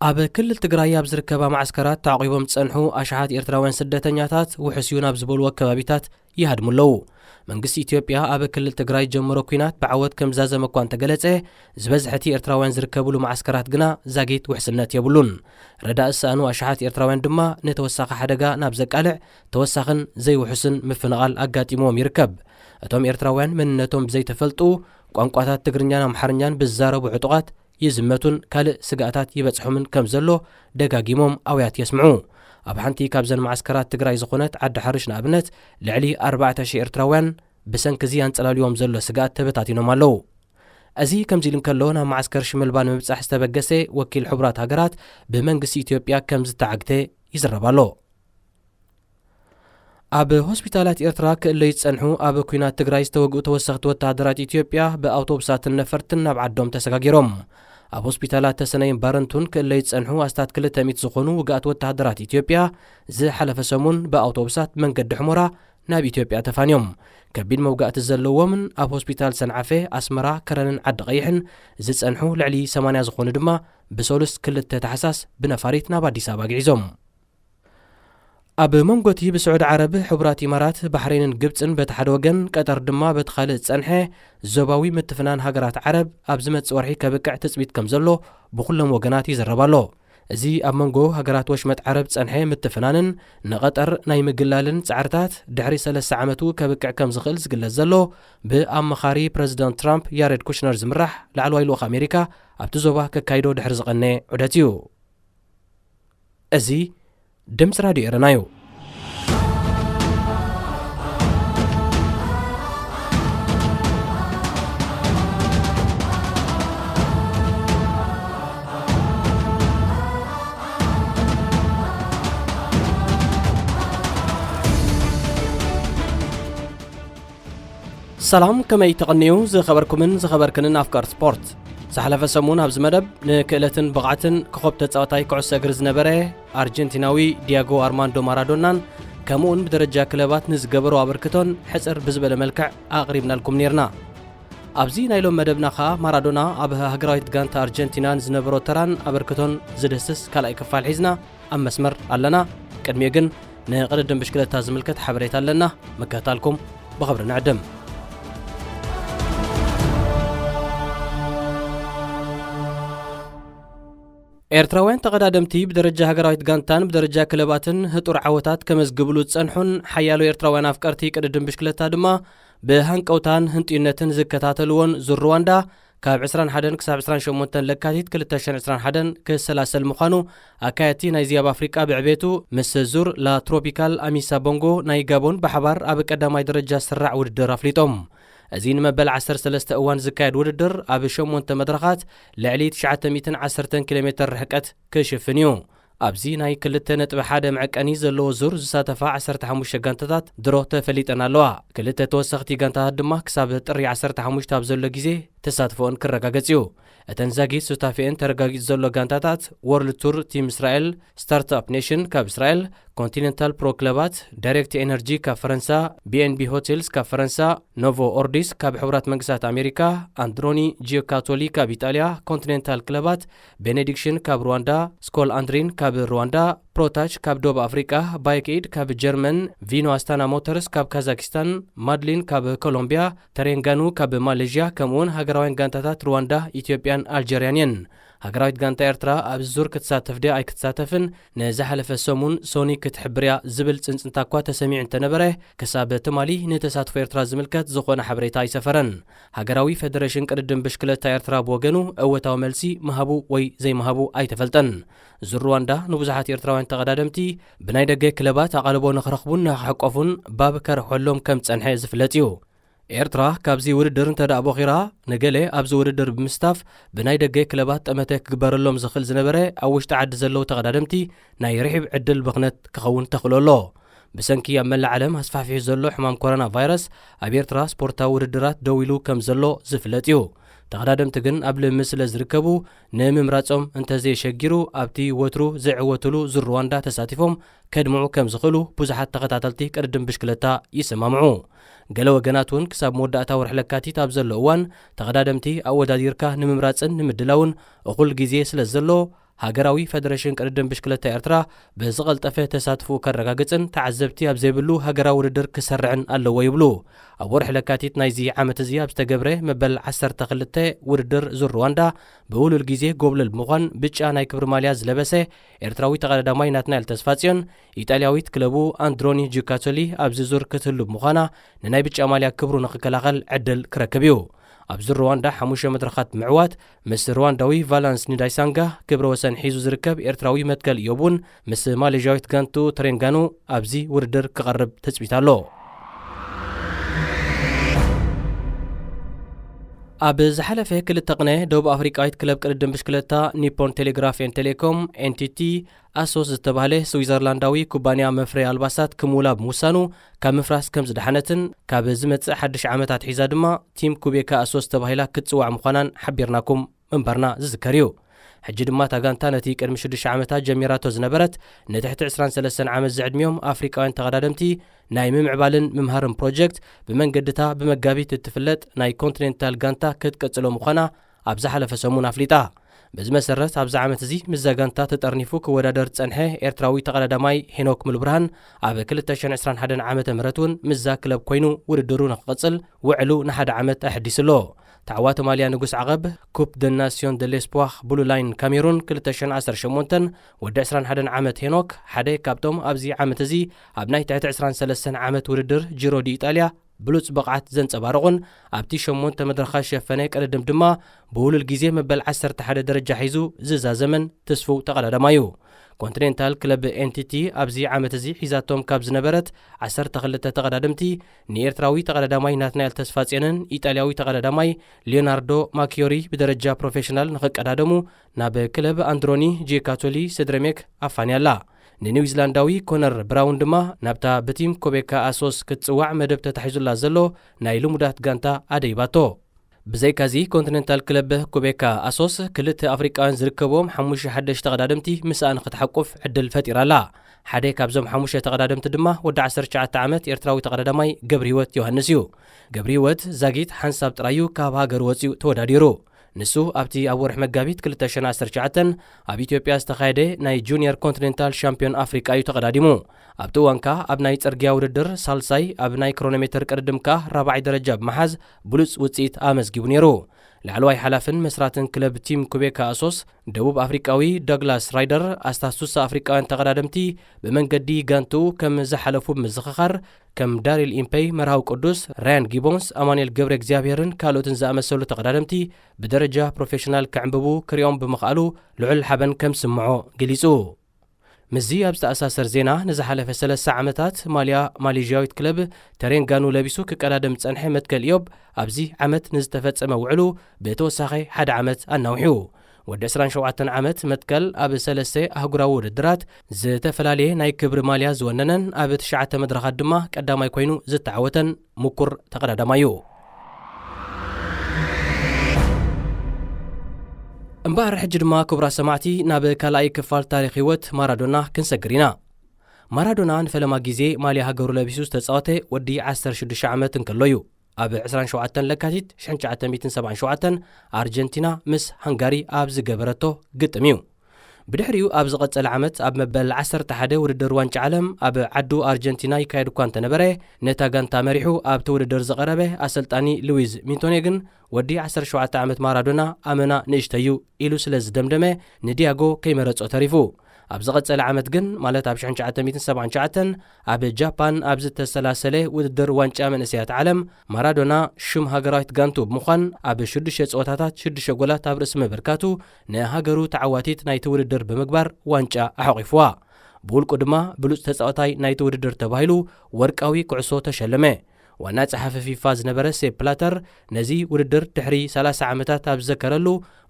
ኣብ ክልል ትግራይ ኣብ ዝርከባ ማዓስከራት ተዓቂቦም ዝጸንሑ ኣሽሓት ኤርትራውያን ስደተኛታት ውሕስዩ ናብ ዝበልዎ ከባቢታት ይሃድሙ ኣለዉ። መንግስቲ ኢትዮጵያ ኣብ ክልል ትግራይ ጀመሮ ኩናት ብዓወት ከም ዛዘመ እኳ እንተገለጸ ዝበዝሕቲ ኤርትራውያን ዝርከብሉ ማዓስከራት ግና ዛጊት ውሕስነት የብሉን። ረዳእ ዝሰኣኑ ኣሽሓት ኤርትራውያን ድማ ነተወሳኺ ሓደጋ ናብ ዘቃልዕ ተወሳኽን ዘይውሕስን ምፍንቓል ኣጋጢሞም ይርከብ። እቶም ኤርትራውያን መንነቶም ብዘይተፈልጡ ቋንቋታት ትግርኛን ኣምሓርኛን ብዛረቡ ዕጡቓት ይዝመቱን ካልእ ስጋኣታት ይበጽሖምን ከም ዘሎ ደጋጊሞም ኣውያት የስምዑ። ኣብ ሓንቲ ካብዘን ማዓስከራት ትግራይ ዝኾነት ዓዲ ሓርሽ ንኣብነት ልዕሊ 4,000 ኤርትራውያን ብሰንኪ ኣንጸላልዮም ዘሎ ስጋኣት ተበታቲኖም ኣለዉ። እዚ ከምዚ ኢሉ እንከሎ ናብ ማዓስከር ሽምልባን ንምብጻሕ ዝተበገሰ ወኪል ሕቡራት ሃገራት ብመንግስቲ ኢትዮጵያ ከም ዝተዓግተ ይዝረብ ኣሎ። ኣብ ሆስፒታላት ኤርትራ ክእለይ ዝጸንሑ ኣብ ኩናት ትግራይ ዝተወግኡ ተወሰኽቲ ወተሃደራት ኢትዮጵያ ብኣውቶቡሳትን ነፈርትን ናብ ዓዶም ተሰጋጊሮም። ኣብ ሆስፒታላት ተሰነይን ባረንቱን ክእለይ ዝጸንሑ ኣስታት 200 ዝኾኑ ውግኣት ወተሃደራት ኢትዮጵያ ዝሓለፈ ሰሙን ብኣውቶቡሳት መንገዲ ሕሞራ ናብ ኢትዮጵያ ተፋንዮም። ከቢድ መውጋእቲ ዘለዎምን ኣብ ሆስፒታል ሰንዓፈ፣ ኣስመራ፣ ከረንን ዓዲ ቀይሕን ዝጸንሑ ልዕሊ 80 ዝኾኑ ድማ ብሰሉስ 2 ታሕሳስ ብነፋሪት ናብ ኣዲስ ኣበባ ግዒዞም። ኣብ መንጎቲ ብስዑድ ዓረብ ሕቡራት ኢማራት ባሕሬንን ግብፅን በቲ ሓደ ወገን ቀጠር ድማ በቲ ካልእ ዝጸንሐ ዞባዊ ምትፍናን ሃገራት ዓረብ ኣብ ዝመጽእ ወርሒ ከብቅዕ ትጽቢት ከም ዘሎ ብኹሎም ወገናት ይዘረብ ኣሎ። እዚ ኣብ መንጎ ሃገራት ወሽመጥ ዓረብ ጸንሐ ምትፍናንን ንቐጠር ናይ ምግላልን ጻዕርታት ድሕሪ 3 ዓመቱ ከብቅዕ ከም ዝኽእል ዝግለጽ ዘሎ ብኣመኻሪ ፕረዚደንት ትራምፕ ያሬድ ኩሽነር ዝምራሕ ላዕለዋይ ልኡኽ ኣሜሪካ ኣብቲ ዞባ ከካይዶ ድሕሪ ዝቐነየ ዑደት እዩ። እዚ ድምፂ ራድዮ ኤረና እዩ። ሰላም ከመይ ተቐንዩ ዝኸበርኩምን ዝኸበርክንን ኣፍቃር ስፖርት ዝሓለፈ ሰሙን ኣብዚ መደብ ንክእለትን ብቕዓትን ክኸብ ተጻዋታይ ኩዕሶ እግሪ ዝነበረ ኣርጀንቲናዊ ዲያጎ ኣርማንዶ ማራዶናን ከምኡውን ብደረጃ ክለባት ንዝገበሮ ኣበርክቶን ሕፅር ብዝበለ መልክዕ ኣቕሪብናልኩም ነርና። ኣብዚ ናይ ሎም መደብና ከዓ ማራዶና ኣብ ሃገራዊት ጋንታ ኣርጀንቲናን ዝነበሮ ተራን ኣበርክቶን ዝድህስስ ካልኣይ ክፋል ሒዝና ኣብ መስመር ኣለና። ቅድሚኡ ግን ንቅድድም ብሽክለታ ዝምልከት ሓበሬታ ኣለና። ምክትታልኩም ብኽብሪ ንዕድም። ኤርትራውያን ተቐዳደምቲ ብደረጃ ሃገራዊት ጋንታን ብደረጃ ክለባትን ህጡር ዓወታት ከመዝግብሉ ዝጸንሑን ሓያሎ ኤርትራውያን ኣፍቀርቲ ቅድድም ብሽክለታ ድማ ብሃንቀውታን ህንጥዩነትን ዝከታተልዎን ዙር ሩዋንዳ ካብ 21 ክሳብ 28 ለካቲት 2021 ክሰላሰል ምዃኑ ኣካየቲ ናይ ዚያብ ኣፍሪቃ ብዕቤቱ ምስ ዙር ላ ትሮፒካል አሚሳ ቦንጎ ናይ ጋቦን ብሓባር ኣብ ቀዳማይ ደረጃ ስራዕ ውድድር ኣፍሊጦም። እዚ ንመበል 13 እዋን ዝካየድ ውድድር ኣብ 8 መድረኻት ልዕሊ 910 ኪሎ ሜትር ርሕቀት ክሽፍን እዩ። ኣብዚ ናይ 2.1 መዐቀኒ ዘለዎ ዙር ዝሳተፋ 15 ጋንታታት ድሮ ተፈሊጠን ኣለዋ። ክልተ ተወሰኽቲ ጋንታታት ድማ ክሳብ ጥሪ 15 ኣብ ዘሎ ግዜ ተሳትፎን ክረጋገጽ እዩ። እተን ዛጊት ሱታፊአን ተረጋጊጽ ዘሎ ጋንታታት ወርልድ ቱር ቲም እስራኤል፣ ስታርትኣፕ ኔሽን ካብ እስራኤል፣ ኮንቲኔንታል ፕሮ ክለባት፣ ዳይሬክት ኤነርጂ ካብ ፈረንሳ፣ ቢኤንቢ ሆቴልስ ካብ ፈረንሳ፣ ኖቮ ኦርዲስ ካብ ሕቡራት መንግስታት ኣሜሪካ፣ አንድሮኒ ጂኦካቶሊ ካብ ኢጣልያ፣ ኮንቲኔንታል ክለባት ቤኔዲክሽን ካብ ሩዋንዳ፣ ስኮል አንድሪን ካብ ሩዋንዳ፣ ፕሮታች ካብ ደቡብ ኣፍሪቃ፣ ባይክኢድ ካብ ጀርመን፣ ቪኖ አስታና ሞተርስ ካብ ካዛክስታን፣ ማድሊን ካብ ኮሎምቢያ፣ ተሬንጋኑ ካብ ማሌዥያ ከምኡውን ሃገራውያን ጋንታታት ሩዋንዳ ኢትዮጵያን አልጄሪያን ሃገራዊት ጋንታ ኤርትራ ኣብ ዙር ክትሳተፍ ዲያ ኣይክትሳተፍን ንዝሓለፈ ሰሙን ሶኒ ክትሕብርያ ዝብል ጽንጽንታ እኳ ተሰሚዕ እንተነበረ ክሳብ ትማሊ ንተሳትፎ ኤርትራ ዝምልከት ዝኾነ ሓበሬታ ኣይሰፈረን። ሃገራዊ ፌደሬሽን ቅድድም ብሽክለታ ኤርትራ ብወገኑ እወታዊ መልሲ ምሃቡ ወይ ዘይምሃቡ ኣይተፈልጠን። ዙር ሩዋንዳ ንብዙሓት ኤርትራውያን ተቐዳደምቲ ብናይ ደገ ክለባት ኣቓልቦ ንኽረኽቡን ንኽሕቆፉን ባብ ከርሕሎም ከም ጸንሐ ዝፍለጥ እዩ። ኤርትራ ካብዚ ውድድር እንተዳኣ ቦኺራ ንገሌ ኣብዚ ውድድር ብምስታፍ ብናይ ደገ ክለባት ጠመተ ክግበረሎም ዝኽእል ዝነበረ ኣብ ውሽጢ ዓዲ ዘለዉ ተቐዳደምቲ ናይ ርሒብ ዕድል ብኽነት ክኸውን ተኽእሎ። ብሰንኪ ኣብ መላእ ዓለም ኣስፋሕፊሑ ዘሎ ሕማም ኮሮና ቫይረስ ኣብ ኤርትራ ስፖርታዊ ውድድራት ደው ኢሉ ከም ዘሎ ዝፍለጥ እዩ። ተቐዳደምቲ ግን ኣብ ልምምድ ስለ ዝርከቡ ንምምራጾም እንተዘየሸጊሩ ኣብቲ ወትሩ ዘይዕወትሉ ዙር ሩዋንዳ ተሳቲፎም ከድምዑ ከም ዝኽእሉ ብዙሓት ተኸታተልቲ ቅድድም ብሽክለታ ይሰማምዑ። ገለ ወገናት እውን ክሳብ መወዳእታ ወርሒ ለካቲት ኣብ ዘሎ እዋን ተቐዳደምቲ ኣወዳዲርካ ንምምራጽን ንምድላውን እኹል ግዜ ስለ ዘሎ ሃገራዊ ፌደሬሽን ቅድድም ብሽክለታ ኤርትራ ብዝቐልጠፈ ተሳትፉ ከረጋግጽን ተዓዘብቲ ኣብ ዘይብሉ ሃገራዊ ውድድር ክሰርዕን ኣለዎ ይብሉ። ኣብ ወርሒ ለካቲት ናይዚ ዓመት እዚ ኣብ ዝተገብረ መበል 12 ውድድር ዙር ሩዋንዳ ብውሉል ግዜ ጎብለል ብምዃን ብጫ ናይ ክብሪ ማልያ ዝለበሰ ኤርትራዊ ተቐዳዳማይ ናትናኤል ተስፋጽዮን ኢጣልያዊት ክለቡ አንድሮኒ ጂካቶሊ ኣብዚ ዙር ክትህሉ ብምዃና ንናይ ብጫ ማልያ ክብሩ ንኽከላኸል ዕድል ክረክብ እዩ። ኣብ ዙር ሩዋንዳ 5 መድረኻት ምዕዋት ምስ ሩዋንዳዊ ቫላንስ ኒዳይሳንጋ ክብረ ወሰን ሒዙ ዝርከብ ኤርትራዊ መትከል ኢዮቡን ምስ ማሌዥያዊት ጋንቱ ተሬንጋኑ ኣብዚ ውድድር ክቐርብ ተጽቢት ኣሎ። ኣብ ዝሓለፈ ክልተ ቅነ ደቡብ ኣፍሪቃዊት ክለብ ቅድድም ብሽክለታ ኒፖን ቴሌግራፍ ኤን ቴሌኮም ኤንቲቲ ኣሶስ ዝተባሃለ ስዊዘርላንዳዊ ኩባንያ መፍረይ ኣልባሳት ክምውላ ብምውሳኑ ካብ ምፍራስ ከም ዝደሓነትን ካብ ዝመጽእ 1 ዓመታት ሒዛ ድማ ቲም ኩቤካ ኣሶስ ተባሂላ ክትጽዋዕ ምዃናን ሓቢርናኩም ምንባርና ዝዝከር እዩ። ሕጂ ድማ ታጋንታ ነቲ ቅድሚ 6 ዓመታት ጀሚራቶ ዝነበረት ንትሕቲ 23 ዓመት ዝዕድሚዮም ኣፍሪቃውያን ተቐዳደምቲ ናይ ምምዕባልን ምምሃርን ፕሮጀክት ብመንገድታ ብመጋቢት እትፍለጥ ናይ ኮንቲኔንታል ጋንታ ክትቀጽሎ ምዃና ኣብ ዝሓለፈ ሰሙን ኣፍሊጣ። በዚ መሰረት ኣብዚ ዓመት እዚ ምስ ጋንታ ተጠርኒፉ ክወዳደር ጸንሐ ኤርትራዊ ተቐዳዳማይ ሄኖክ ሙሉብርሃን ኣብ 2021 ዓመተ ምህረት እውን ምዛ ክለብ ኮይኑ ውድድሩ ንኽቕጽል ውዕሉ ንሓደ ዓመት ኣሕዲስሎ። تعوات ماليا نقص عقب كوب دل ناسيون دل اسبواخ بلو لاين كاميرون 2018 ودع 21 عامت هينوك حدا كابتوم أبزي عامت زي أبناي 23 عامت وردر جيرو دي إيطاليا بلوص بقعت زنص أبارغون أبتي شمون تمدرخا شفناك قدم دما بقول الجزية مبل 11 درجة حيزو ززا زمن تسفو تقلد مايو كونتيننتال كلب انتيتي أبزي عامت زي حيزاتهم كابز نبرت 10 تقدمتي نيرتراوي تقدماي ناتنايل تسفاتينن إيطالياوي تقدماي ليوناردو ماكيوري بدرجة بروفيشنال نخك أدادمو ناب كلب أندروني جيكاتولي سدرميك أفانيالا نيوزيلنداوي كونر براون دما نابتا بتيم كوبيكا أسوس كتسوع مدب تتحيزولا زلو نايلو مدات غانتا أديباتو بزي كازي كونتيننتال كلب كوبيكا أسوس كلت أفريقيان زركبوم حموش حدش تقدادمتي مساء نختحقف عدل فتيرا لا حدا كابزوم حموش تقدادمت دما ودع 19 عامت إرتراوي تقدادماي قبريوت يوهنسيو قبريوت زاقيت حنساب ترايو كاب هاجر وزيو توداديرو نسو أبتي أورح مقابيت كلتا شنا سرچعتن أب إثيوبيا استخايدة ناي جونيور كونتيننتال شامبيون أفريقا يتقدادمو أبتو وانكا أبناي ترقيا وردر سالساي أبناي كرونومتر كردمكا رابعي درجة بمحاز بلوس وتسيت آمز جيبونيرو لعلواي حلافن مسراتن كلب تيم كوبيكا أسوس دبوب أفريقاوي دوغلاس رايدر أستاسوس أفريقاوين تقدادمتي بمنقدي غانتو كم زحلفو بمزخخر كم داري الإمبي مرهاو قدوس ران جيبونس أمانيل قبر اكزيابيرن كالوتن زامسولو تقدادمتي بدرجة بروفيشنال كعنببو كريوم بمخالو لعل حبن كم سمعو قليسو مزي أبست أساسر زينا نزحلف 3 عامتات ماليزياويت كلب ترينغانو لابسو كقدادم تصنحي متكل يوب أبزي عامت نزتفصم وعلو بتوساخي 1 عامت أناوحيو ود 27 عامت متكل أب 3 أهجراو ودرات زتفلالي ناي كبر ماليا زوننن أب 9 مدرخات دما قداماي كوينو زتعوتن مكر تقدادمايو امبارح حجر ما كبرى سمعتي ناب كالاي كفال تاريخ هوت مارادونا كنسجرينا مارادونا نفلما جيزي مالي هاجرو لابيسوس تسعوتي ودي 16 عامت كلويو أب 27 لكاتيت 1977 أرجنتينا مس هنغاري أبز جبرتو قتميو ብድሕሪኡ ኣብ ዝቐጸለ ዓመት ኣብ መበል 11 ውድድር ዋንጫ ዓለም ኣብ ዓዱ ኣርጀንቲና ይካየድ እኳ እንተነበረ ነታ ጋንታ መሪሑ ኣብቲ ውድድር ዝቐረበ ኣሰልጣኒ ሉዊዝ ሚንቶኔ ግን ወዲ 17 ዓመት ማራዶና ኣመና ንእሽተዩ ኢሉ ስለ ዝደምደመ ንዲያጎ ከይመረጾ ተሪፉ። ኣብ ዝቐጸለ ዓመት ግን ማለት ኣብ 1979 ኣብ ጃፓን ኣብ ዝተሰላሰለ ውድድር ዋንጫ መንእሰያት ዓለም ማራዶና ሹም ሃገራዊት ጋንቱ ብምዃን ኣብ 6 ፀወታታት 6 ጎላት ኣብ ርእሲ መበርካቱ ንሃገሩ ተዓዋቲት ናይቲ ውድድር ብምግባር ዋንጫ ኣሕቂፍዋ። ብውልቁ ድማ ብሉፅ ተፃዋታይ ናይቲ ውድድር ተባሂሉ ወርቃዊ ኩዕሶ ተሸለመ። ዋና ጸሓፊ ፊፋ ዝነበረ ሴፕ ብላተር ነዚ ውድድር ድሕሪ 30 ዓመታት ኣብ ዝዘከረሉ